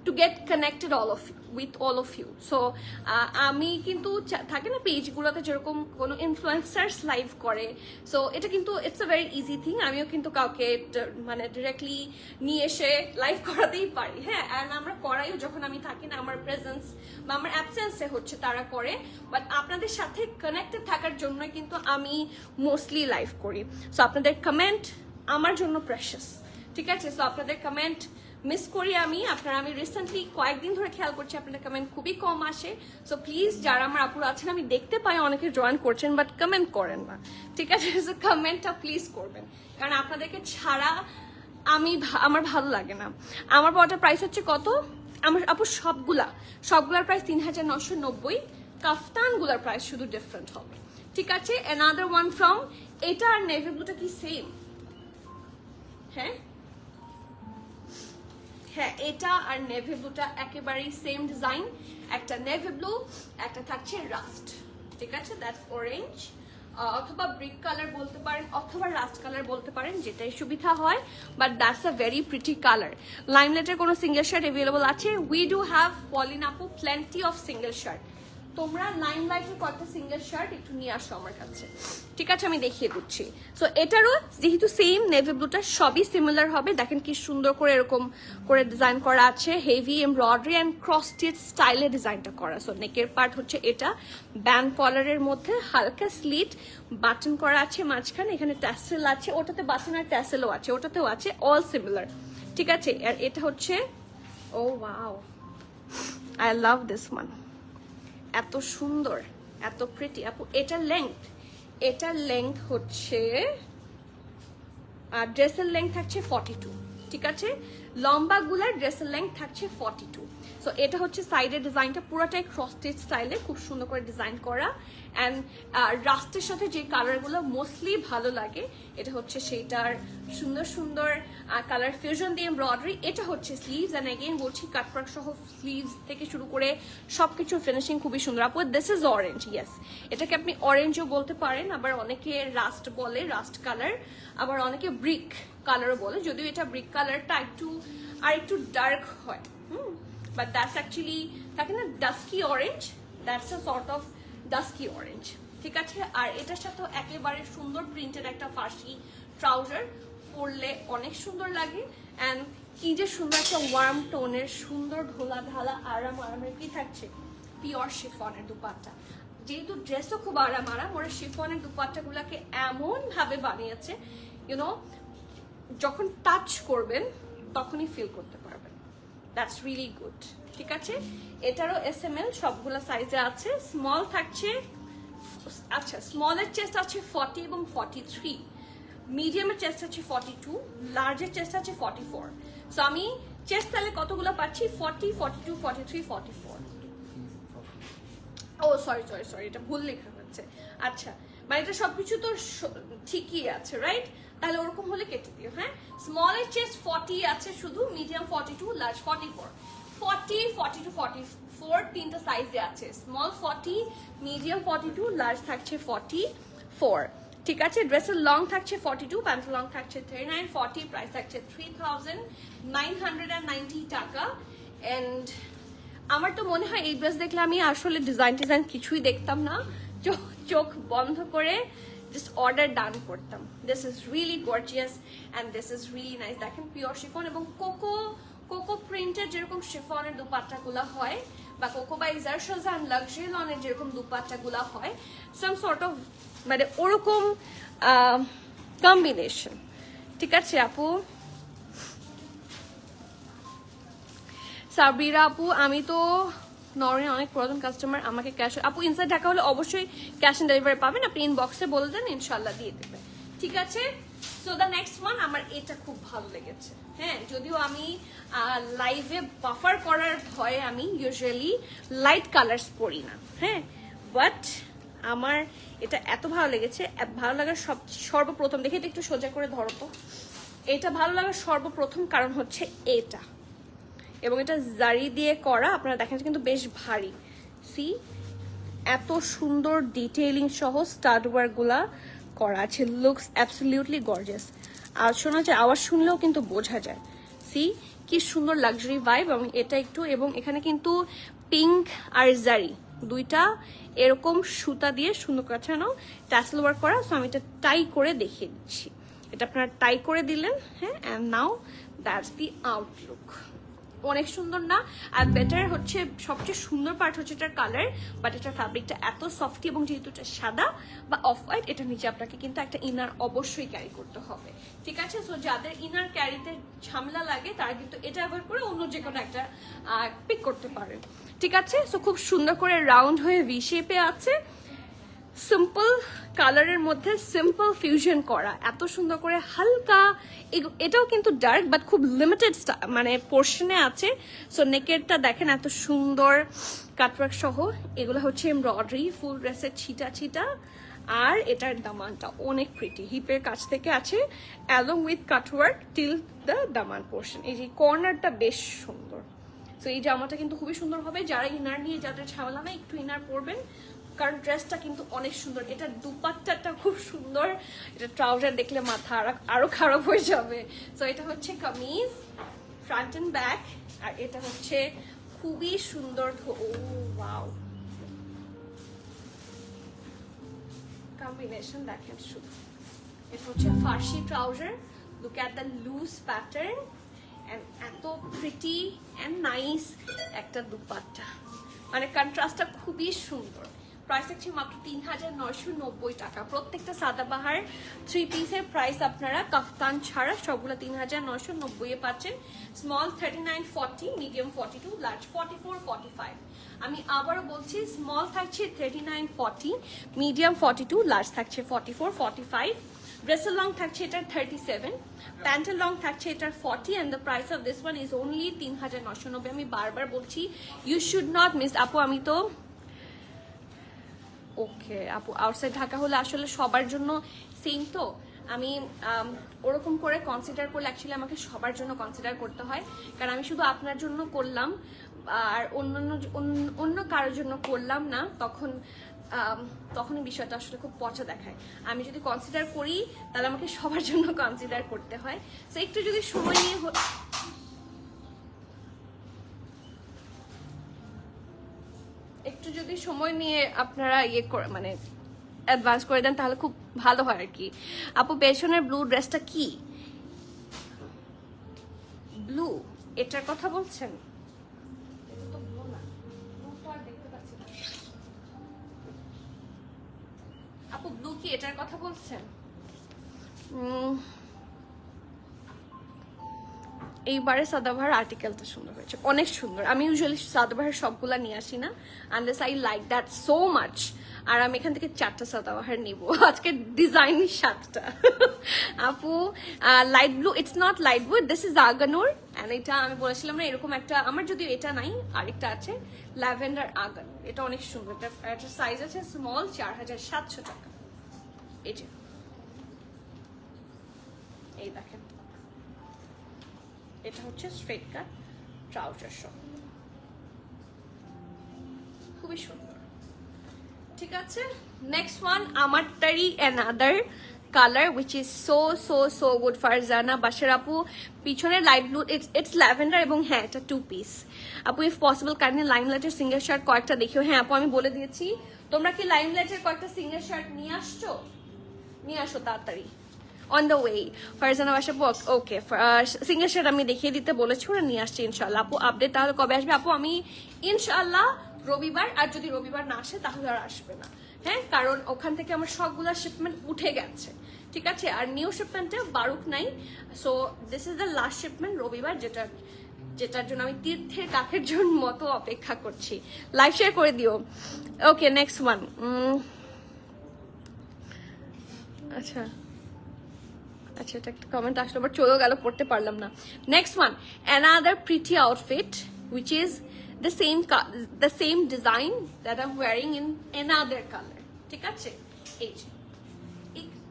to get connected with all of you. So আমি কিন্তু থাকে না পেজগুলোতে যেরকম কোনো ইনফ্লুয়েন্সার্স লাইভ করে, সো এটা কিন্তু it's a very easy thing. আমিও কিন্তু কাউকে মানে ডিরেক্টলি নিয়ে এসে লাইভ করাতেই পারি, হ্যাঁ। অ্যান্ড আমরা করাইও, যখন আমি থাকি না আমার প্রেজেন্স বা আমার অ্যাবসেন্সে হচ্ছে তারা করে, বাট আপনাদের সাথে কানেক্টেড থাকার জন্য কিন্তু আমি মোস্টলি লাইভ করি। সো আপনাদের কমেন্ট আমার জন্য প্রেশাস। ঠিক আছে, সো আপনাদের কমেন্ট মিস করি আমি রিসেন্টলি কয়েকদিন ধরে খেয়াল করছি আপনাদের কমেন্ট খুবই কম আসে। সো প্লিজ যারা আমার আপুরা আছেন, আমি দেখতে পাই অনেকে জয়েন করছেন বাট কমেন্ট করেন না। ঠিক আছে, সো কমেন্টটা প্লিজ করবেন, কারণ আপনাদেরকে ছাড়া আমার ভালো লাগে না। আমার পড়াটার প্রাইস হচ্ছে কত? আমার আপু সবগুলার প্রাইস 3990। কাফতানগুলার প্রাইস শুধু ডিফারেন্ট হবে। ঠিক আছে, অ্যানাদার ওয়ান ফ্রম, এটা আর নেভি ব্লুটা কি সেম? হ্যাঁ হ্যাঁ, এটা আর নেভি ব্লুটা একেবারেই সেম ডিজাইন। একটা নেভি ব্লু, একটা থাকছে রাস্ট। ঠিক আছে, দ্যাটস অরেঞ্জ, অথবা ব্রিক কালার বলতে পারেন, অথবা রাস্ট কালার বলতে পারেন, যেটাই সুবিধা হয়। But that's a very pretty colour. লাইমলাইটের কোনো সিঙ্গেল শার্ট অ্যাভেলেবল আছে? উই ডু হ্যাভ পলিন আপু প্লেন্টি অফ সিঙ্গেল শার্ট। তোমরা লাইমলাইটের কয়েকটা সিঙ্গেল শার্ট একটু নিয়ে আসো আমার কাছে। ঠিক আছে, আমি দেখিয়ে দিচ্ছি। সো এটারও যেহেতু সেম নেভি ব্লুটা, সবই সিমিলার হবে। দেখেন কি সুন্দর করে এরকম করে ডিজাইন করা আছে, heavy embroidery and cross stitch স্টাইলে ডিজাইনটা করা। সো নেকের পার্ট হচ্ছে এটা ব্যান্ড কলারের মধ্যে, হালকা স্লিট বাটন করা আছে মাঝখানে, এখানে ট্যাসেল আছে, ওটাতে বাটন আর ট্যাসেলও আছে, ওটাতেও আছে, অল সিমিলার। ঠিক আছে, আর এটা হচ্ছে, oh wow, I love this one, এত সুন্দর, এত প্রিটি আপু। এটার লেংথ হচ্ছে, ড্রেসের লেংথ থাকছে 42। ঠিক আছে, লম্বা গুলার ড্রেসের লেংথ থাকছে 42। সো এটা হচ্ছে সাইডের ডিজাইনটা পুরোটাই ক্রস স্টিচ স্টাইলে খুব সুন্দর করে ডিজাইন করা। অ্যান্ড রাস্টের সাথে যে কালারগুলো মোস্টলি ভালো লাগে, এটা হচ্ছে সেইটার সুন্দর সুন্দর কালার ফিউশন দিয়ে এমব্রয়ডারি। এটা হচ্ছে স্লিভস, অ্যান্ড এগেইন বলছি কাটওয়ার্ক সহ স্লিভস থেকে শুরু করে সবকিছু ফিনিশিং খুবই সুন্দর আপু। দিস ইজ অরেঞ্জ, ইয়েস, এটাকে আপনি অরেঞ্জও বলতে পারেন, আবার অনেকে রাস্ট বলে, রাস্ট কালার, আবার অনেকে ব্রিক কালারও বলে, যদিও এটা ব্রিক কালারটা একটু ডার্ক হয়। বাট দ্যাটস অ্যাকচুয়ালি থাকে না dusky orange, that's a sort of dusky orange. ঠিক আছে, আর এটার সাথে একেবারে সুন্দর প্রিন্টেড একটা ফার্সি ট্রাউজার পরলে অনেক সুন্দর লাগে। অ্যান্ড কি যে সুন্দর একটা ওয়ার্ম টোনের সুন্দর ঢোলা ঢালা আরামের কি থাকছে, পিওর শিফনের দুপাট্টা। যেহেতু ড্রেসও খুব আরাম, ওরা শিফনের দুপাট্টাগুলোকে এমন ভাবে বানিয়েছে, ইউনো যখন টাচ করবেন তখনই ফিল করতে পারবেন। That's really good. ঠিক আছে, এটারও SML সবগুলো সাইজে আছে। স্মল থাকছে, আচ্ছা স্মলের চেস্ট আছে 40 এবং 43, মিডিয়ামের চেস্ট আছে 42, লার্জের চেস্ট আছে 44। সো আমি চেস্ট তাহলে কতগুলো পাচ্ছি? 40, 42, 43, 44। ও সরি, এটা ভুল লেখা হচ্ছে। আচ্ছা, মানে এটা সবকিছু তো ঠিকই আছে, রাইট? তাহলে ওরকম হলে কেটে দিও। হ্যাঁ, স্মলের চেস্ট 40 আছে শুধু, মিডিয়াম 42, লার্জ 44। 40, 42, 44 তিনটা সাইজে আছে। স্মল 40, মিডিয়াম 42, লার্জ থাকছে 44। ঠিক আছে, ড্রেসের লং থাকছে 42, প্যান্টের লং থাকছে 39, 40, প্রাইস থাকছে 3990 টাকা। এন্ড আমার তো মনে হয় এই ড্রেস দেখলে আমি আসলে ডিজাইন কিছুই দেখতাম না, চোখ বন্ধ করে জাস্ট অর্ডার ডান করতাম। This is really gorgeous and this is really nice. দেখেন পিওর শিফন এবং কোকো প্রিন্টের যেরকম শিফনের দুপাট্টাগুলো হয়, বা কোকো বা এক্সারশনস অ্যান্ড লাক্সারি লনের যেরকম দুপাট্টাগুলো হয়, সাম সর্ট অফ মানে ওরকম কম্বিনেশন। ঠিক আছে আপু, সাবরিরা আপু, আমি তো নরেন অনেক পুরাতন কাস্টমার, আমাকে ক্যাশ আপু ইনসাইড ঢাকা হলে অবশ্যই ক্যাশ অন ডেলিভারি পাবেন। আপনি ইনবক্সে বলে দেন, ইনশাল্লাহ দিয়ে দেবেন। ঠিক আছে, সো দ্য নেক্সট ওয়ান, আমার এটা খুব ভালো লেগেছে। হ্যাঁ, যদিও আমি লাইভে বাফার করার ভয়ে আমি ইউজুয়ালি লাইট কালার্স পরি না, হ্যাঁ, বাট আমার এটা এত ভালো লেগেছে। ভালো লাগার সর্বপ্রথম, দেখে একটু সোজা করে ধরো তো, এটা ভালো লাগার সর্বপ্রথম কারণ হচ্ছে এটা, এবং এটা জারি দিয়ে করা, আপনারা দেখেন কিন্তু বেশ ভারী। সি, এত সুন্দর ডিটেইলিং সহ স্টাড ওয়ার্ক গুলা করা আছে, লুকস অ্যাবসলিউটলি গর্জিয়াস। আর শোনা যায়, আওয়াজ শুনলেও কিন্তু বোঝা যায়। সি, কি সুন্দর লাক্সারি ভাইব। এবং এটা একটু, এবং এখানে কিন্তু পিঙ্ক আর জারি দুইটা এরকম সুতা দিয়ে সুন্দর কাছানো ট্যাসেল ওয়ার্ক করা। সো আমি এটা টাই করে দেখিয়ে দিচ্ছি। এটা আপনারা টাই করে দিলেন, হ্যাঁ, and now that's the Outlook. অনেক সুন্দর না? আর বেটার হচ্ছে সবচেয়ে সুন্দর পার্ট হচ্ছে এটার কালার, বাট এটার ফ্যাব্রিকটা এত সফট এবং যেহেতু এটা সাদা বা অফ হোয়াইট, এটা নিচে আপনাকে কিন্তু একটা ইনার অবশ্যই ক্যারি করতে হবে, ঠিক আছে? সো যাদের ইনার ক্যারিতে ঝামেলা লাগে তারা কিন্তু এটা ব্যবহার করে অন্য যে কোনো একটা পিক করতে পারে, ঠিক আছে? সো খুব সুন্দর করে রাউন্ড হয়ে ভি শেপে আছে, সিম্পল কালারের মধ্যে সিম্পল ফিউশন করা, এত সুন্দর করে হালকা, এটাও কিন্তু ডার্ক বাট খুব লিমিটেড মানে পোর্শনে আছে। সো নেকেরটা দেখেন এত সুন্দর কাটওয়ার্ক সহ, এগুলো হচ্ছে এমব্রয়ডারি, ফুল ড্রেসের ছিটা ছিটা, আর এটার দামানটা অনেক প্রিটি, হিপের কাছ থেকে আছে along with cutwork till the Daman portion. এই যে কর্নারটা বেশ সুন্দর। সো এই জামাটা কিন্তু খুবই সুন্দর হবে, যারা ইনার নিয়ে যাদের ঝামেলা না একটু ইনার পরবেন, কারণ ড্রেসটা কিন্তু অনেক সুন্দর। এটা দুপাট্টাটা খুব সুন্দর, এটা ট্রাউজার দেখলে মাথা আরো খারাপ হয়ে যাবে। সো এটা হচ্ছে কামিজ, ফ্রন্ট এন্ড ব্যাক, আর এটা হচ্ছে খুবই সুন্দর। ও ওয়াও, কম্বিনেশন দেখেন শুধু। এটা হচ্ছে farshi trouser, look at the loose pattern and এত প্রিটি এন্ড নাইস একটা দুপাট্টা, মানে কন্ট্রাস্টটা খুবই সুন্দর। প্রাইস থাকছে মাত্র ৩,৯৯০ টাকা। প্রত্যেকটা সাদাবাহার 3 পিসের প্রাইস আপনারা কাফতান ছাড়া সবগুলো ৩,৯৯০ এ পাচ্ছেন। Small 39-40, medium 42, large 44-45। আমি আবারও বলছি, স্মল থাকছে 39-40, মিডিয়াম 42, লার্জ থাকছে 44-45। ড্রেসের লং থাকছে এটার 37, প্যান্টের লং থাকছে এটার 40, and the price of this one is only ৩,৯৯০। আমি বারবার বলছি, you should not miss। আপু আমি তো ওকে আপু, আউটসাইড ঢাকা হলে আসলে সবার জন্য সেম, তো আমি ওরকম করে কনসিডার করলে অ্যাকচুয়ালি আমাকে সবার জন্য কনসিডার করতে হয়, কারণ আমি শুধু আপনার জন্য করলাম আর অন্য কারোর জন্য করলাম না, তখনই বিষয়টা আসলে খুব পচা দেখায়। আমি যদি কনসিডার করি তাহলে আমাকে সবার জন্য কনসিডার করতে হয়। তো একটু যদি সময় নিয়ে আপনারা মানে অ্যাডভান্স করে দেন তাহলে খুব ভালো হয় আর কি। আপু পেছনের ব্লু ড্রেসটা কি? ব্লু, এটার কথা বলছেন? আপু ব্লু কি এটার কথা বলছেন? এইবারে সাদাবাহার আর্টিকেলটা সুন্দর হয়েছে, অনেক সুন্দর। আমি ইউজুয়ালি সাদাবাহার সবগুলা নিয়ে আসি না, unless I like that so much. আর আমি এখান থেকে 4টা সাদাবাহার নিব, আজকে ডিজাইন 7টা। আপু light blue, it's not light blue, this is Aganoor. And এটা আমি বলেছিলাম না এরকম একটা, আমার যদিও এটা নাই, আরেকটা আছে ল্যাভেন্ডার আগানুর, এটা অনেক সুন্দর। এটা সাইজ আছে স্মল, 4,700 টাকা। এই যে এই দেখেন, এটা হচ্ছে স্ট্রেট কাট ট্রাউজার সহ, খুবই সুন্দর, ঠিক আছে? নেক্সট ওয়ান আমারটারই another colour which is so good. Farzana Bashar আপু, পিছনের লাইট ব্লু, ইটস ল্যাভেন্ডার, এবং হ্যাঁ এটা 2 পিস। আপু ইফ পসিবল কাইন্ডলি লাইমলাইটের সিঙ্গেল শার্ট কয়েকটা দেখিও। হ্যাঁ আপু আমি বলে দিয়েছি, তোমরা কি লাইমলাইটের কয়েকটা সিঙ্গেল শার্ট নিয়ে আসছো? নিয়ে আসো তাড়াতাড়ি, অন দ্য ওয়ে। ফারজানা বাসা বক্স, ওকে সিঙ্গেল শার্ট আমি দেখিয়ে দিতে বলেছি, ওরা নিয়ে আসছে ইনশাল্লাহ। আপু আপডেট তাহলে কবে আসবে? আপু আমি ইনশাল্লাহ রবিবার, আর যদি রবিবার না আসে তাহলে আর আসবে না, হ্যাঁ, কারণ ওখান থেকে আমার সবগুলা শিপমেন্ট উঠে গেছে, ঠিক আছে? আর নিউ শিপমেন্টে বারুক নাই। So this is the last shipment রবিবার, যেটার জন্য আমি তীর্থের কাকের জন্য মতো অপেক্ষা করছি। লাইভ শেয়ার করে দিও। Okay next one. আচ্ছা, এটা একটা কমেন্ট আসলো, বাট চলেও গেল, পড়তে পারলাম না। Next one, another pretty outfit which is the same design that I'm wearing in another color, ঠিক আছে?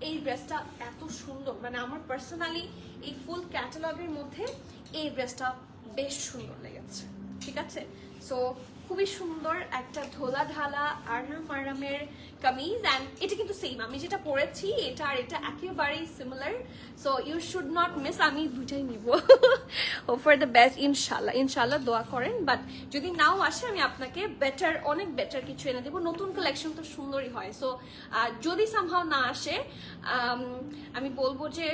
এই ড্রেসটা এত সুন্দর, মানে আমার পার্সোনালি এই ফুল ক্যাটালগের মধ্যে এই ড্রেসটা বেশ সুন্দর লেগেছে, ঠিক আছে? সো খুবই সুন্দর একটা ধোলা ঢালা আরামের কামিজ, এন্ড এটা কিন্তু সেম আমি যেটা পরেছি, এটা আর এটা একেবারেই similar. So you should not miss, আমি দুটাই নিব। হোপ ফর দ্য বেস্ট, ইনশাল্লাহ দোয়া করেন। বাট যদি নাও আসে আমি আপনাকে অনেক বেটার কিছু এনে দেবো। নতুন কালেকশন তো সুন্দরই হয়। সো যদি সামহাও না আসে, আমি বলবো যে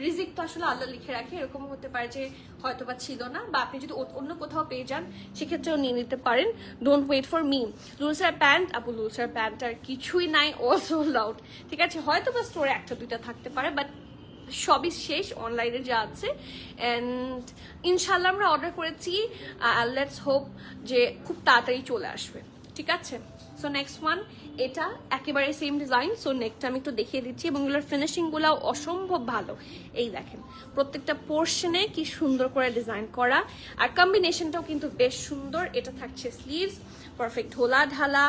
রিজিক তো আসলে আল্লাহ লিখে রাখে, এরকম হতে পারে যে হয়তো বা ছিল না, বা আপনি যদি অন্য কোথাও পেয়ে যান সেক্ষেত্রেও নিয়ে নিতে পারেন। Don't wait for me. লুলসার প্যান্ট, আপু লুলসার প্যান্ট আর কিছুই নাই, অল সোল্ড আউট। ঠিক আছে, হয়তো বা স্টোরে একটা দুইটা থাকতে পারে, বাট সবই শেষ অনলাইনে যা আছে। অ্যান্ড ইনশাল্লাহ আমরা অর্ডার করেছি, লেটস হোপ যে খুব তাড়াতাড়ি চলে আসবে। ঠিক আছে, সো নেক্সট ওয়ান, এটা একেবারে সেম ডিজাইন। সো নেকটা আমি একটু দেখিয়ে দিচ্ছি, এবং এগুলোর ফিনিশিংগুলো অসম্ভব ভালো। এই দেখেন প্রত্যেকটা পোর্শনে কি সুন্দর করে ডিজাইন করা, আর কম্বিনেশনটাও কিন্তু বেশ সুন্দর। এটা থাকছে স্লিভস, পারফেক্ট ঢোলা ঢালা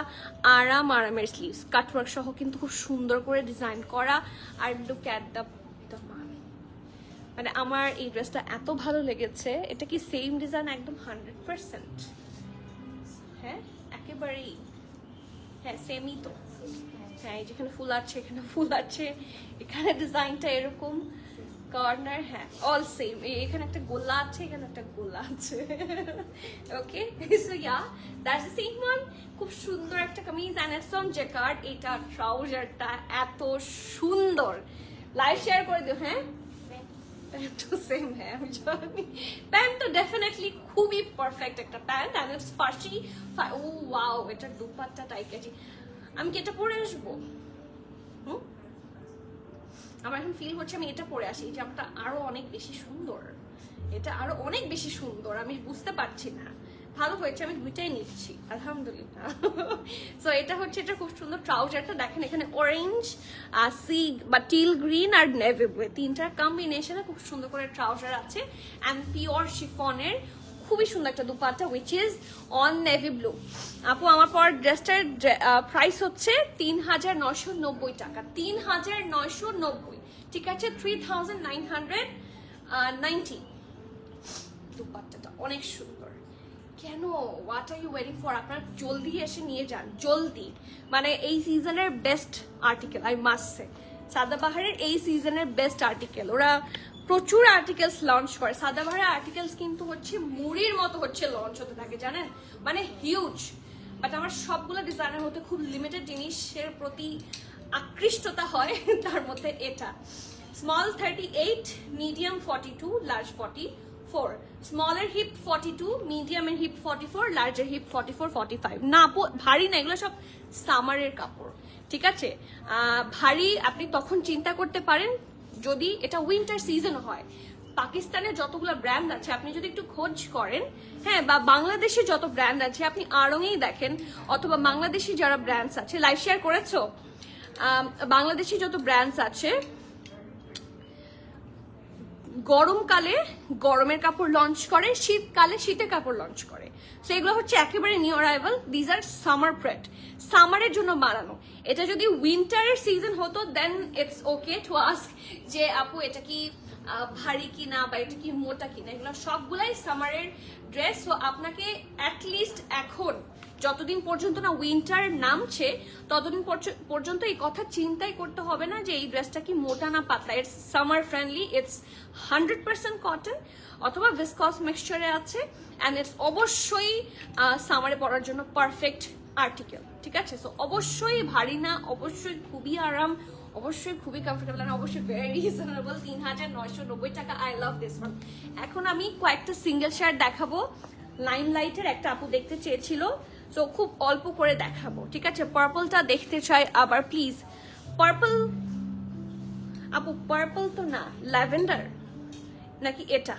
আরামের স্লিভস, কাটওয়ার্ক সহ কিন্তু খুব সুন্দর করে ডিজাইন করা। আর লুক অ্যাট দ্য মানে আমার এই ড্রেসটা এত ভালো লেগেছে। এটা কি সেম ডিজাইন? একদম 100%। হ্যাঁ একেবারেই, হ্যাঁ সেমই তো। হ্যাঁ যেখানে ফুল আছে এখানে ফুল আছে, এখানে ডিজাইনটা এরকম কর্নার, হ্যাঁ অল সেম। এখানে একটা গোলা আছে, এখানে একটা গোলা আছে। Okay, so yeah that's the same one. খুব সুন্দর একটা kameez and it's on jacquard. এটা ট্রাউজারটা এত সুন্দর, লাইভ শেয়ার করে দিও। হ্যাঁ প্যান্ট তো সেম, হ্যাঁ আমি জানি। প্যান্ট তো ডেফিনেটলি খুবই পারফেক্ট একটা pant, and it's Farsi. Oh wow, এটার দুপাট্টা টাইকেজি। আমি কি এটা পরে আসবো? আমার এখন ফিল হচ্ছে আমি এটা পরে আসি। এই জামাটা আরো অনেক বেশি সুন্দর, এটা আরো অনেক বেশি সুন্দর। আমি বুঝতে পারছি না, ভালো হয়েছে, আমি দুইটাই নিচ্ছি আলহামদুলিল্লাহ। সো এটা হচ্ছে, এটা খুব সুন্দর ট্রাউজারটা দেখেন, এখানে অরেঞ্জ সি বা টিল গ্রিন আর নেভি ব্লু, তিনটার কম্বিনেশনে খুব সুন্দর করে ট্রাউজার আছে। অ্যান্ড পিওর শিফনের খুবই সুন্দর একটা dupatta, which is on navy blue. আপু আমার পর ড্রেসটার প্রাইস হচ্ছে ৩,৯৯০ টাকা, ৩,৯৯০। ঠিক আছে, 3,990। দুপাট্টাটা অনেক সুন্দর। কেন, what are you waiting for? আপনারা জলদি এসে নিয়ে যান, জলদি। মানে এই সিজনের best article, I must say. সাদাবাহারের এই সিজনের বেস্ট আর্টিকেল। ওরা প্রচুর আর্টিকেলস লঞ্চ করে। সাদাবাহারের আর্টিকেলস কিন্তু হচ্ছে মুড়ির মতো হচ্ছে লঞ্চ হতে থাকে, জানেন, মানে হিউজ। বাট আমার সবগুলো ডিজাইনের মধ্যে খুব লিমিটেড জিনিসের প্রতি আকৃষ্টতা হয়, তার মধ্যে এটা। Small 38, medium 42, large 44। স্মলের হিপ 42, মিডিয়ামের হিপ 44, লার্জের হিপ 44, 45। না ভারী না, এগুলো সব সামারের কাপড়। ঠিক আছে, ভারী আপনি তখন চিন্তা করতে পারেন যদি এটা উইন্টার সিজন হয়। পাকিস্তানের যতগুলো ব্র্যান্ড আছে আপনি যদি একটু খোঁজ করেন, হ্যাঁ, বা বাংলাদেশে যত ব্র্যান্ড আছে আপনি আড়ংয়েই দেখেন, অথবা বাংলাদেশি যারা ব্র্যান্ডস আছে, লাইভ শেয়ার করেছো, বাংলাদেশি যত ব্র্যান্ডস আছে, গরমকালে গরমের কাপড় লঞ্চ করে, শীতকালে শীতের কাপড় লঞ্চ করে। সো এগুলো হচ্ছে একেবারে new arrival. These are summer pret, সামারের জন্য বানানো। এটা যদি উইন্টারের সিজন হতো then it's okay to ask যে আপু এটা কি ভারী কিনা বা এটা কি মোটা কিনা। এগুলো সবগুলাই সামারের ড্রেস। সো আপনাকে অ্যাটলিস্ট এখন যতদিন পর্যন্ত না উইন্টার নামছে ততদিন পর্যন্ত এই কথা চিন্তাই করতে হবে না যে এই ড্রেসটা কি মোটা না পাতলা। It's summer friendly, it's 100% cotton অথবা ভিসকস মিক্সচারে আছে, অ্যান্ড ইটস অবশ্যই সামারে পরার জন্য পারফেক্ট আর্টিকেল। ঠিক আছে, সো অবশ্যই ভারী না, অবশ্যই খুবই আরাম, অবশ্যই খুবই কমফোর্টেবল, আর অবশ্যই ভেরি রিজনেবল। ৩,৯৯০ টাকা। I love this one. এখন আমি কয়েকটা সিঙ্গেল শেয়ার দেখাবো। লাইমলাইটের একটা আপু দেখতে চেয়েছিল, তো খুব অল্প করে দেখাবো। ঠিক আছে, পার্পলটা দেখতে চাই আবার প্লিজ। পার্পল আপু, পার্পল তো না, ল্যাভেন্ডার নাকি এটা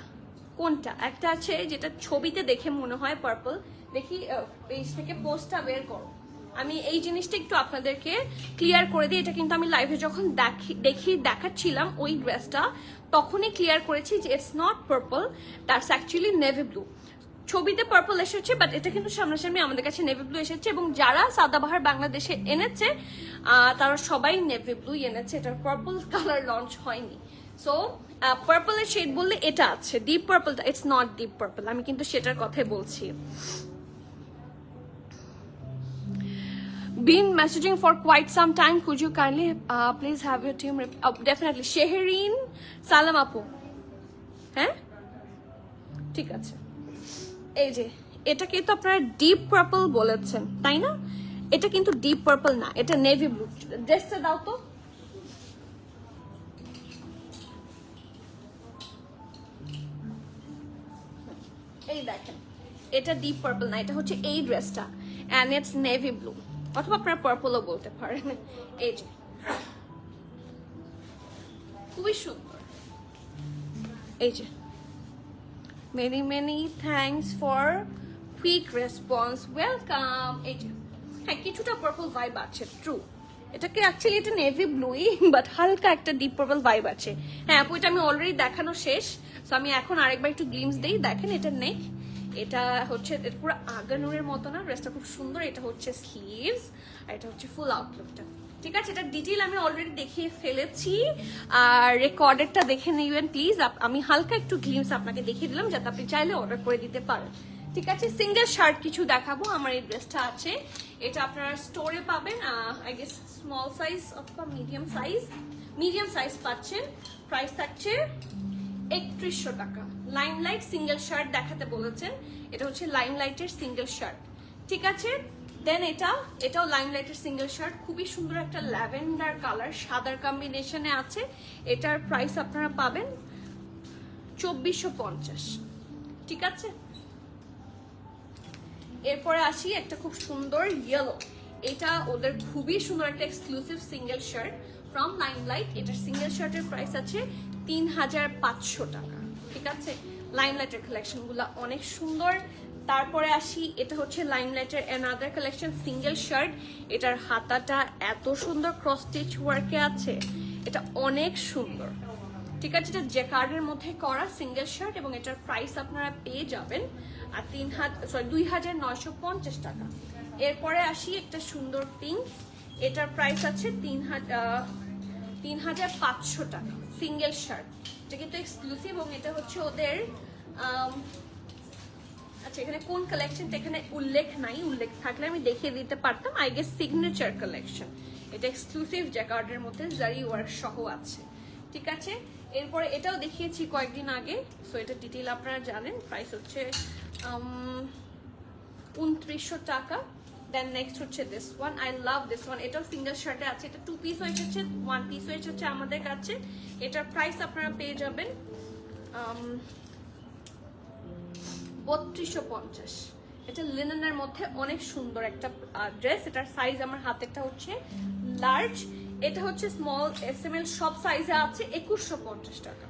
কোনটা একটা আছে যেটা ছবিতে দেখে মনে হয় পার্পল। দেখি পেজ থেকে পোস্টটা বের করো, আমি এই জিনিসটা একটু আপনাদেরকে ক্লিয়ার করে দিই। এটা কিন্তু আমি লাইভে যখন দেখাচ্ছিলাম ওই ড্রেসটা, তখনই ক্লিয়ার করেছি যে it's not purple, that's actually navy blue. ছবিতে পার্পল এসেছে, বাট এটা কিন্তু সামনাসামনি আমাদের কাছে নেভি ব্লু এসেছে। এবং যারা সাদাবাহার বাংলাদেশে এনেছে তারা সবাই নেভি ব্লু এনেছে, এটার পার্পল কালার লঞ্চ হয়নি। সো পার্পলের শেড বললে এটা আছে, ডিপ পার্পলটা ইটস নট ডিপ পার্পল, আমি কিন্তু সেটার কথাই বলছি। Been messaging for quite some time. Could you kindly please have your team definitely. Shehereen Salam apu. হ্যাঁ ঠিক আছে, এই যে এটাকে তো আপনারা ডিপ পার্পল বলেছেন তাই না? এটা কিন্তু ডিপ পার্পল না, এটা নেভি ব্লু। ড্রেসটা দাও তো, এই দেখেন, এটা ডিপ পার্পল না, এটা হচ্ছে এই ড্রেসটা, অ্যান্ড ইটস নেভি ব্লু, অথবা আপনারা পার্পলও বলতে পারেন। এই যে খুবই সুন্দর, এই যে many many thanks for quick response, welcome. এই যে হ্যাঁ, কিছুটা পার্পল ভাইব আছে, ট্রু। এটাকে অ্যাকচুয়ালি এটা নেভি ব্লুই, বাট হালকা একটা ডিপ পার্পল ভাইব আছে। হ্যাঁ আপু, এটা আমি অলরেডি দেখানো শেষ, তো আমি এখন আরেকবার একটু গ্লিমস দিই। দেখেন এটা নেক, এটা হচ্ছে পুরো আগানুরের মতো না, ড্রেসটা খুব সুন্দর। এটা হচ্ছে স্লিভস, আর এটা হচ্ছে ফুল আউটলুকটা। ঠিক আছে, এটা ডিটেইল আমি অলরেডি দেখিয়ে ফেলেছি, আর রেকর্ডেডটা দেখে নেবেন প্লিজ। আমি হালকা একটু গ্লিমস আপনাকে দেখিয়ে দিলাম, যাতে আপনি চাইলে অর্ডার করে দিতে পারেন। ঠিক আছে, সিঙ্গেল শার্ট কিছু দেখাবো। আমার এই ড্রেসটা আছে, এটা আপনারা স্টোরে পাবেন, আই গেস স্মল সাইজ অথবা মিডিয়াম সাইজ পাচ্ছেন। প্রাইস থাকছে 3100 টাকা। লাইমলাইট সিঙ্গেল শার্ট দেখাতে বলেছেন, এটা হচ্ছে লাইমলাইটের সিঙ্গেল শার্ট। ঠিক আছে, দেন এটাও লাইমলাইটের সিঙ্গেল শার্ট, খুবই সুন্দর একটা ল্যাভেন্ডার কালার সাদার কম্বিনেশনে আছে। এটার প্রাইস আপনারা পাবেন 2450। ঠিক আছে, এরপরে আসি একটা খুব সুন্দর ইয়েলো, এটা ওদের খুবই সুন্দর একটা exclusive single shirt from limelight. এটার সিঙ্গেল শার্টের প্রাইস আছে 3500 টাকা। ঠিক আছে, লাইমলাইটের কালেকশন গুলা অনেক সুন্দর। তারপরে আসি, এটা হচ্ছে লাইমলাইটের অ্যানাদার কালেকশন সিঙ্গেল শার্ট। এটার হাতাটা এত সুন্দর ক্রস স্টিচ ওয়ার্কে আছে, এটা অনেক সুন্দর। ঠিক আছে, এটা জ্যাকার্ডের মধ্যে করা সিঙ্গেল শার্ট, এবং এটার প্রাইস আপনারা পেয়ে যাবেন 2950 টাকা। এরপরে আসি একটা সুন্দর পিঙ্ক, এটার প্রাইস আছে 3500 টাকা সিঙ্গেল শার্ট। এটা কিন্তু এক্সক্লুসিভ, এবং এটা হচ্ছে ওদের আচ্ছা এখানে কোন কালেকশনটা এখানে উল্লেখ নাই, উল্লেখ থাকলে আমি দেখিয়ে দিতে পারতাম। আই গেস সিগনেচার কালেকশন, এটা এক্সক্লুসিভ জ্যাকার্ডের মধ্যে জারি ওয়ার্ক সহ আছে। ঠিক আছে, এরপরে এটাও দেখিয়েছি কয়েকদিন আগে, সো এটা ডিটেইল আপনারা জানেন। প্রাইস হচ্ছে 2900 টাকা। দেন নেক্সট হচ্ছে this one, I love this one, এটাও সিঙ্গেল শার্টে আছে। এটা 2 পিস হয়ে এসেছে, 1 পিস হয়ে এসেছে আমাদের কাছে। এটার প্রাইস আপনারা পেয়ে যাবেন 3250। এটা লিনেনের মধ্যে অনেক সুন্দর একটা ড্রেস। এটার সাইজ আমার হাতেরটা হচ্ছে লার্জ, এটা হচ্ছে স্মল, SML সব সাইজে আছে 2150 টাকা।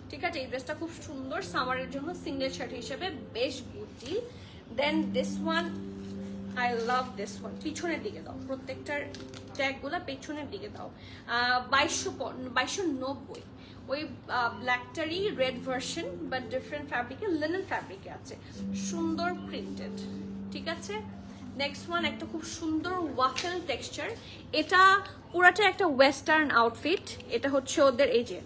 ঠিক আছে, এই ড্রেসটা খুব সুন্দর, সামারের জন্য সিঙ্গেল শার্ট হিসেবে বেশ good deal. Then this one, I love this one, পিছনের দিকে দাও, প্রত্যেকটার ট্যাগগুলা পেছনের দিকে দাও। 2290, ওই ব্ল্যাকটারই রেড ভার্সন, বাট ডিফারেন্ট ফ্যাব্রিকে, লিনেন ফ্যাব্রিকে আছে, সুন্দর প্রিন্টেড। ঠিক আছে, নেক্সট ওয়ান একটা খুব সুন্দর ওয়াফেল টেক্সচার, এটা পুরাটা একটা ওয়েস্টার্ন আউটফিট। এটা হচ্ছে ওদের এই যে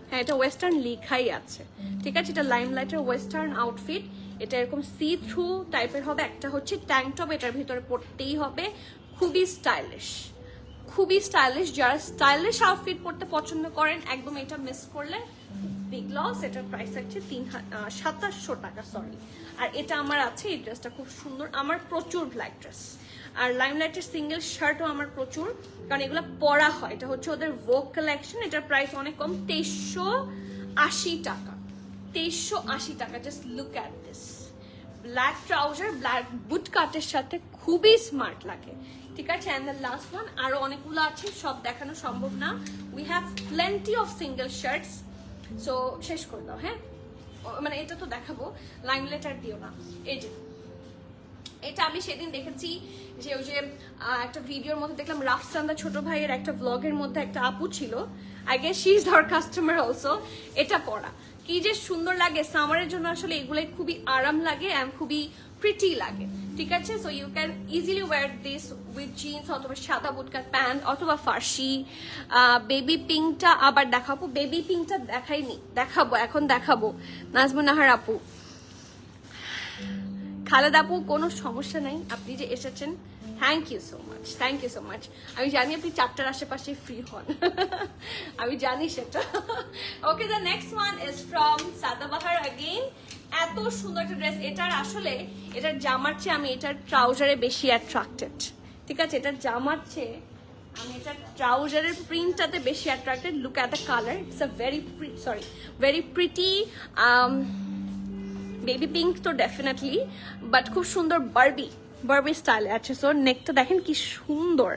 হ্যাঁ এটা ওয়েস্টার্ন লেখাই আছে। ঠিক আছে, এটা লাইমলাইটের ওয়েস্টার্ন আউটফিট। এটা এরকম সি থ্রু টাইপের হবে, একটা হচ্ছে ট্যাঙ্ক টপ এটার ভিতরে পড়তেই হবে, খুবই স্টাইলিশ, খুবই স্টাইলিশ। যারা স্টাইলিশ আউটফিট পরতে পছন্দ করেন একদম এটা মিস করলে বিগ লস। এটার প্রাইস হচ্ছে 2700 টাকা, সরি। আর এটা আমার আছে, এই ড্রেসটা খুব সুন্দর, আমার প্রচুর ব্ল্যাক ড্রেস। আর লাইমলাইটের সিঙ্গেল শার্টও আমার প্রচুর, কারণ এগুলো পরা হয়। এটা হচ্ছে ওদের ভোগ কালেকশন, এটার প্রাইস অনেক কম, 2380 টাকা। 2380 টাকা, just look at this. Black trouser, black boot কাটের সাথে খুবই স্মার্ট লাগে। ঠিক আছে, অ্যান্ড দ্য লাস্ট ওয়ান, আরো অনেকগুলো আছে, সব দেখানো সম্ভব না। We have plenty of single shirts, so শেষ করে দাও। হ্যাঁ, মানে এটা তো দেখাবো, লাইমলাইট আর দিও না। এই যে এটা আমি সেদিন দেখেছি যে ওই যে একটা ভিডিওর মধ্যে দেখলাম, রাফসান্দা ছোট ভাইয়ের একটা ব্লগের মধ্যে একটা আপু ছিল, I guess she is our customer also. এটা পরা কি যে সুন্দর লাগে, সামারের জন্য আসলে এগুলো খুবই আরাম লাগে এন্ড খুবই প্রিটি লাগে। ঠিক আছে, so you can easily wear this with jeans অথবা সাদা বুটকাট প্যান্ট অথবা ফার্সি। বেবি পিঙ্কটা আবার দেখাবো, বেবি পিঙ্কটা দেখাইনি, দেখাবো এখন, দেখাবো। নাজমুন নাহার আপু, খালেদ আপু, কোনো সমস্যা নাই, আপনি যে এসেছেন, thank you so much, thank you so much. আমি জানি আপনি 4টার আশেপাশে ফ্রি হন, আমি জানি সেটা। Okay, the next one is from Sadabahar again. এত সুন্দর একটা ড্রেস, এটার আসলে এটার জামার চেয়ে আমি এটার ট্রাউজারে বেশি অ্যাট্রাক্টেড। ঠিক আছে, এটার জামার চেয়ে আমি এটার ট্রাউজারের প্রিন্টটাতে বেশি attracted. Look at the colour, it's a very pretty baby pink তো ডেফিনেটলি, বাট খুব সুন্দর বারবি স্টাইলে আছে। সো নেকটা দেখেন কি সুন্দর,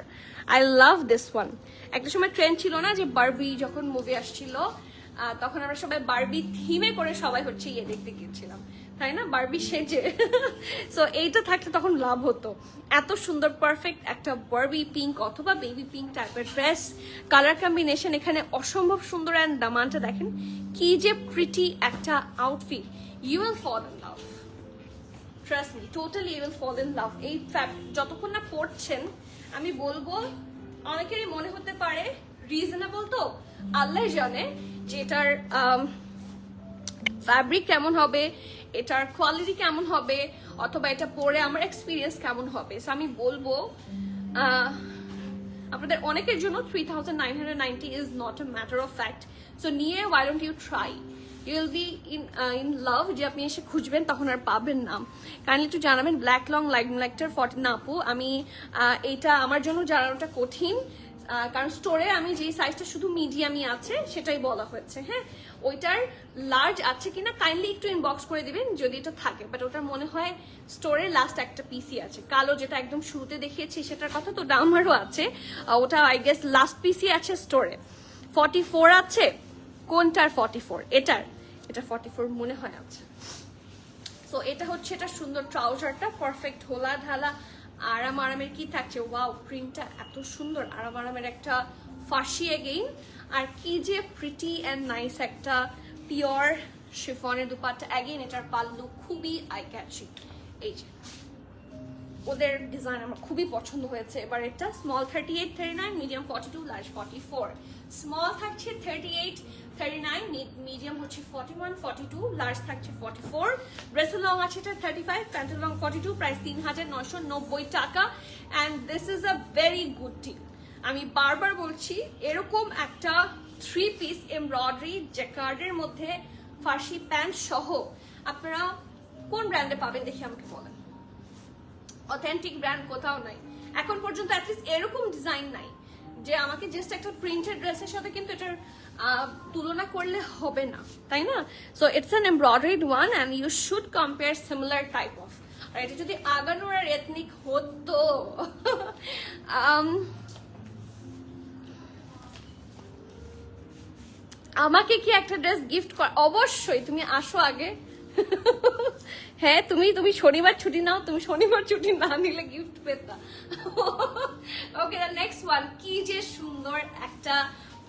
আই লাভ দিস ওয়ান। একটা সময় ট্রেন্ড ছিল না যে বারবি যখন মুভি আসছিল তখন আমরা সবাই বারবি থিমে করে সবাই হচ্ছে ইয়ে দেখতে গিয়েছিলাম, তাই না, বারবি সেজে। সো এইটা থাকলে তখন লাভ হতো। এত সুন্দর পারফেক্ট একটা বারবি পিঙ্ক অথবা বেবি পিঙ্ক টাইপের ড্রেস, কালার কম্বিনেশন এখানে অসম্ভব সুন্দর। অ্যান্ড দামানটা দেখেন কি যে প্রিটি একটা outfit, you will fall in love, trust me, totally you will fall in love. এই যতক্ষণ না পড়ছেন আমি বলবো, অনেকেরই মনে হতে পারে রিজনেবল, তো আল্লাহ জানে যে এটার ফ্যাব্রিক কেমন হবে, এটার কোয়ালিটি কেমন হবে, অথবা এটা পরে আমার এক্সপিরিয়েন্স কেমন হবে। সো আমি বলবো আপনাদের অনেকের জন্য 3990 is not a matter of fact. So নিয়ে why don't you try, you will be in love. যে আপনি এসে খুঁজবেন তখন আর পাবেন না। কাইন্ডলি একটু জানাবেন ব্ল্যাক লং লাইকটার 40 না আপু, আমি এইটা আমার জন্য জানানোটা কঠিন, কারণ স্টোরে আমি যে সাইজটা শুধু মিডিয়ামই আছে সেটাই বলা হয়েছে। হ্যাঁ, ওইটার লার্জ আছে কিনা কাইন্ডলি একটু ইনবক্স করে দিবেন যদি এটা থাকে, বাট ওটার মনে হয় স্টোরে লাস্ট একটা পিসি আছে, কালো যেটা একদম শুরুতে দেখিয়েছি সেটার কথা তো আমারও আছে, ওটা আই গেস লাস্ট পিসি আছে স্টোরে। 44 আছে, কোনটার 44? এটা 44 মনে হয় আছে। সো এটা হচ্ছে এটা সুন্দর ট্রাউজারটা, পারফেক্ট হোলা ঢালা আরামের কি থাকছে, ওয়াও প্রিন্টটা এত সুন্দর, আরামের একটা ফার্সি এগেইন, আর কি যে প্রিটি অ্যান্ড নাইস একটা পিওর শিফনের দুপাট্টা এগেইন। এটার পাল্লু খুবই আই ক্যাচি, এই যে ওদের ডিজাইন আমার খুবই পছন্দ হয়েছে। এবার এটা স্মল 38, 39, মিডিয়াম 42, লার্জ 44। স্মল থাকছে 38, 39, মিডিয়াম হচ্ছে 41, 42, লার্জ থাকছে 44। ড্রেসের লং আছে এটা 35, প্যান্টের লং 42, প্রাইস 3990 টাকা। And this is a very good deal. আমি বারবার বলছি, এরকম একটা 3 পিস এমব্রয়ডারি জ্যাকার্ডের মধ্যে ফার্সি প্যান্ট সহ আপনারা কোন ব্র্যান্ডে পাবেন দেখি আমাকে বলেন। অথেন্টিক ব্র্যান্ড কোথাও নাই এখন পর্যন্ত, অ্যাটলিস্ট এরকম ডিজাইন নাই যে আমাকে জাস্ট একটা প্রিন্টেড ড্রেসের সাথে কিন্তু এটার তুলনা করলে হবে না, তাই না? So it's an embroidered one and you should compare similar type of. আর এটা যদি আগানোর আর এথনিক হতো আমাকে কি একটা ড্রেস গিফট কর, অবশ্যই তুমি আসো আগে। হ্যাঁ, তুমি শনিবার ছুটি নাও, তুমি শনিবার ছুটি না নিলে গিফট পেতা। ওকে, নেক্সট ওয়ান, কি যে সুন্দর একটা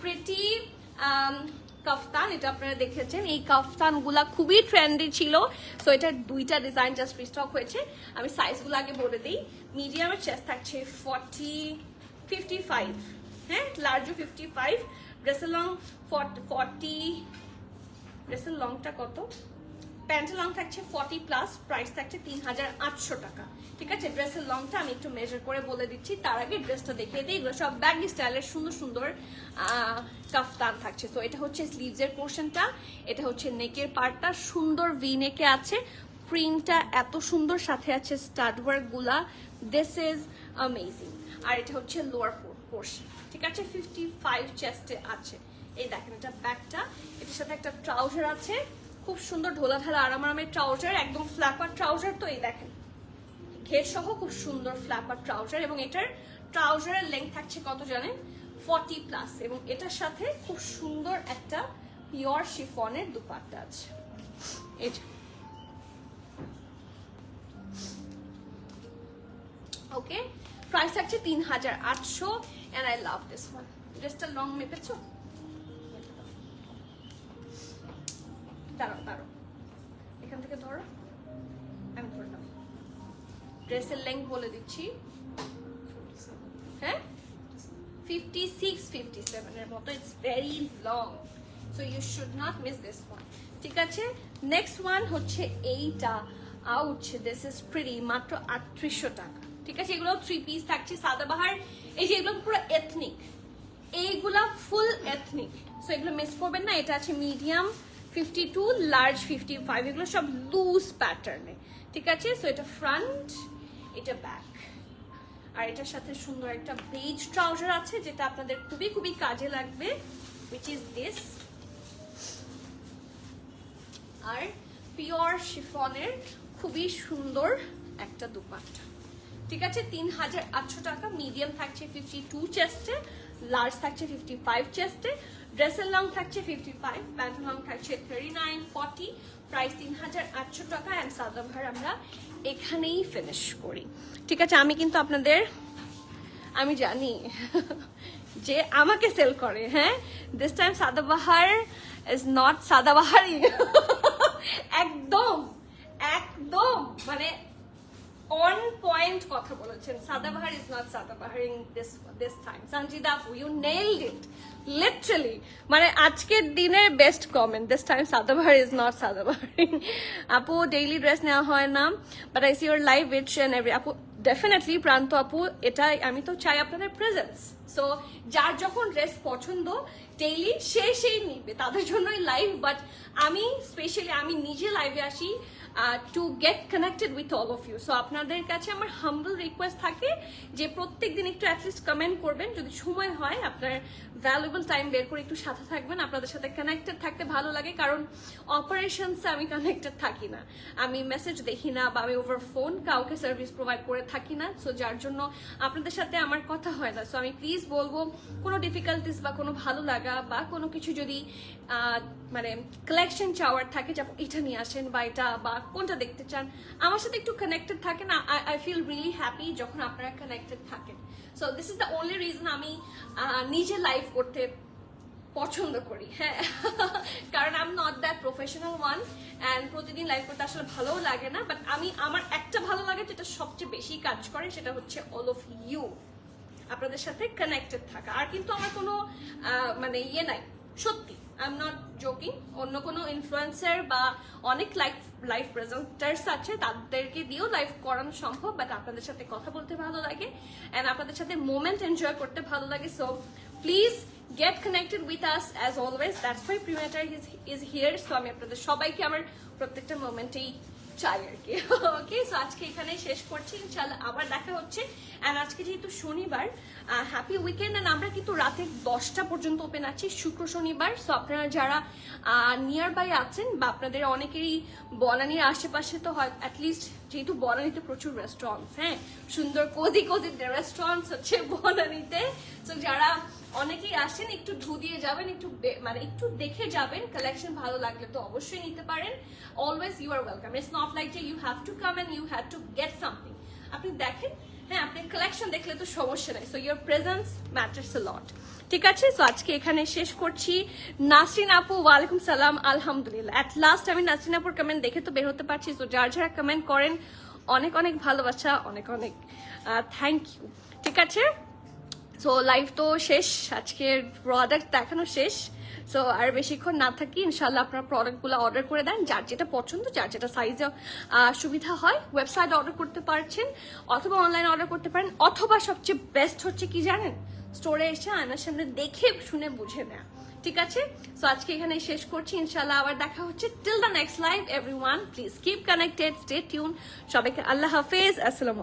প্রিটি কাফতান। এটা আপনারা দেখেছেন, এই কাফতান গুলা খুবই ট্রেন্ডি ছিল। সো এটার দুইটা ডিজাইন জাস্ট রিস্টক হয়েছে। আমি সাইজগুলো আগে বলে দিই। মিডিয়ামের চেস্ট থাকছে 55, হ্যাঁ, লার্জও 55, ড্রেসের লং 40, ড্রেসের লংটা কত, প্যান্টের লং থাকছে 40 প্লাস, প্রাইস থাকছে 3800 টাকা। ঠিক আছে, ড্রেসের লংটা আমি একটু মেজার করে বলে দিচ্ছি, তার আগে ড্রেসটা দেখিয়ে দিই। এগুলো সব ব্যাগি স্টাইলের সুন্দর সুন্দর কাফতান থাকছে। তো এটা হচ্ছে স্লিভসের পোর্শনটা, এটা হচ্ছে নেকের পার্টটা, সুন্দর ভি নেকে আছে, প্রিন্টটা এত সুন্দর, সাথে আছে স্টাড ওয়ার্ক গুলা, দিস ইজ অ্যামেজিং। আর এটা হচ্ছে লোয়ার পোর্শন, ঠিক আছে, 55 চেস্টে আছে। এই দেখেন এটা ব্যাগটা, এটার সাথে একটা ট্রাউজার আছে, খুব সুন্দর ঢোলা ঢালা আরামের ট্রাউজার, একদম ফ্ল্যাপার ট্রাউজার। তো এই দেখেন ঘের সহ খুব সুন্দর ফ্ল্যাপার ট্রাউজার, এবং এটার ট্রাউজারের লেন্থ থাকছে কত জানেন, 40 প্লাস, এবং এটার সাথে খুব সুন্দর একটা পিওর শিফনের দুপাট্টা আছে। এটা ওকে, প্রাইস থাকছে 3800 and I love this one. ড্রেসটা লং মেপেছো, দাঁড়ো এখান থেকে ধরো, আমি ধরলাম। ড্রেসের লেন্থ বলে দিচ্ছি, হ্যাঁ 56, 57 এর মতো, it's very long, so you should not miss this one. ঠিক আছে, নেক্সট ওয়ান হচ্ছে এইটা, আউচ, দিস ইজ প্রিটি, মাত্র 3800 টাকা। ঠিক আছে, এগুলো 3 পিস থাকছে সাদাবাহার, এই যে এগুলো পুরো এথনিক, এইগুলা ফুল এথনিক, সো এগুলো মিস করবেন না। এটা আছে মিডিয়াম 52, লার্জ 55, এগুলো সব লুজ প্যাটার্নে। ঠিক আছে, সো এটা ফ্রন্ট, এটা ব্যাক, আর এটার সাথে সুন্দর একটা বেজ ট্রাউজার আছে যেটা আপনাদের খুবই খুবই কাজে লাগবে, which is this। আর পিওর শিফনের খুবই সুন্দর একটা দুপাট্টা। ঠিক আছে, 3800 টাকা। মিডিয়াম থাকছে 52 চেস্টে, লার্জ থাকছে 55 চেস্টে, ড্রেসের লং থাকছে 55, প্যান্ট লং থাকছে 39, 40, প্রাইস 3800 টাকা। অ্যান্ড সাদাবাহার আমরা এখানেই ফিনিশ করি। ঠিক আছে, আমি কিন্তু আপনাদের, আমি জানি যে আমাকে সেল করে, হ্যাঁ, this time Sadabahar is not সাদাবাহারি। একদম একদম মানে অন পয়েন্ট কথা বলেছেন। Sadabahar is not Sadabahar in this time. Sanjida আপু, ইউ নেইলড ইট লিটারালি, মানে আজকের দিনের best comment. This time Sadabahar is not Sadabahar. আপু ডেইলি ড্রেস নেওয়া হয় না, but I see your live which end every. আপু ডেফিনেটলি প্রান্ত আপু, এটাই আমি তো চাই আপনাদের প্রেজেন্স। সো যার যখন ড্রেস পছন্দ ডেইলি সেই নিবে, তাদের জন্যই লাইভ। বাট আমি স্পেশালি আমি নিজে লাইভে আসি to get connected with all of you. So আপনাদের কাছে আমার হাম্বল রিকোয়েস্ট থাকে যে প্রত্যেকদিন একটু অ্যাটলিস্ট কমেন্ট করবেন, যদি সময় হয় আপনার ভ্যালুয়েবল টাইম বের করে একটু সাথে থাকবেন। আপনাদের সাথে কানেক্টেড থাকতে ভালো লাগে, কারণ অপারেশনসে আমি কানেক্টেড থাকি না, আমি মেসেজ দেখি না, বা আমি ওভার ফোন কাউকে সার্ভিস প্রোভাইড করে থাকি না। সো যার জন্য আপনাদের সাথে আমার কথা হয় না। সো আমি প্লিজ বলবো, কোনো ডিফিকাল্টিস বা কোনো ভালো লাগা বা কোনো কিছু যদি মানে কালেকশন চাওয়ার থাকে, যেমন এটা নিয়ে আসেন বা এটা বা কোনটা দেখতে চান, আমার সাথে একটু কানেক্টেড থাকেন। আই ফিল রিয়েলি হ্যাপি যখন আপনারা কানেক্টেড থাকেন। So this is the only reason আমি নিজে লাইভ করতে পছন্দ করি, হ্যাঁ, কারণ I am not that professional one, and প্রতিদিন লাইভ করতে আসলে ভালোও লাগে না। বাট আমার একটা ভালো লাগে যেটা সবচেয়ে বেশি কাজ করে, সেটা হচ্ছে অল অফ ইউ, আপনাদের সাথে কানেক্টেড থাকা। আর কিন্তু আমার কোনো মানে ইয়ে নাই, সত্যি আই এম নট জোকিং। অন্য কোনো ইনফ্লুয়েন্সার বা অনেক লাইভ প্রেজেন্টার্স আছে, তাদেরকে দিয়েও লাইভ করানো সম্ভব, বাট আপনাদের সাথে কথা বলতে ভালো লাগে অ্যান্ড আপনাদের সাথে মোমেন্ট এনজয় করতে ভালো লাগে। So please get connected with us as always. That's why Premiere is here. So আমি আপনাদের সবাইকে আমার প্রত্যেকটা মোমেন্টেই চাই আর কি। ওকে, সো আজকে এখানে শেষ করছি, ইনশাআল্লাহ আবার দেখা হচ্ছে। অ্যান্ড আজকে যেহেতু শনিবার, হ্যাপি উইকেন্ড। অ্যান্ড আমরা কিন্তু রাতে 10টা পর্যন্ত ওপেন আছি শুক্র শনিবার। সো আপনারা যারা নিয়ার বাই আছেন বা আপনাদের অনেকেরই বনানীর আশেপাশে তো হয়, অ্যাটলিস্ট যেহেতু বনানীতে প্রচুর রেস্টুরেন্টস, হ্যাঁ, সুন্দর কোজি রেস্টুরেন্টস হচ্ছে বনানীতে। সো যারা অনেকেই আসেন, একটু ঢু দিয়ে যাবেন, একটু মানে একটু দেখে যাবেন, কালেকশন ভালো লাগলে তো অবশ্যই নিতে পারেন। Always you are welcome. It's not like যে you have to come and you have to get something. আপনি দেখেন, হ্যাঁ, আপনি কালেকশন দেখলে তো সমস্যা নাই। So your presence matters a lot. ঠিক আছে, সো আজকে এখানে শেষ করছি। নাসরিন আপু, ওয়ালাইকুম সালাম, আলহামদুলিল্লাহ। অ্যাট লাস্ট আমি নাসরিন আপুর কমেন্ট দেখে তো বের হতে পারছি। সো যারা কমেন্ট করেন, অনেক অনেক ভালোবাসা, অনেক অনেক থ্যাংক ইউ। ঠিক আছে, সো লাইভ তো শেষ, আজকের প্রোডাক্ট দেখানো শেষ। সো আর বেশিক্ষণ না থাকি, ইনশাল্লাহ আপনারা প্রোডাক্টগুলো অর্ডার করে দেন, যার যেটা পছন্দ, যার যেটা সাইজে সুবিধা হয়। ওয়েবসাইট অর্ডার করতে পারছেন, অথবা অনলাইন অর্ডার করতে পারেন, অথবা সবচেয়ে বেস্ট হচ্ছে কি জানেন, স্টোরে এসে আয়নার সামনে দেখে শুনে বুঝে নেয়া। ঠিক আছে, সো আজকে এখানে শেষ করছি, ইনশাল্লাহ আবার দেখা হচ্ছে। Till the next live everyone, please keep connected, stay tune. সবাইকে আল্লাহ হাফেজ, আসসালামু আলাইকুম।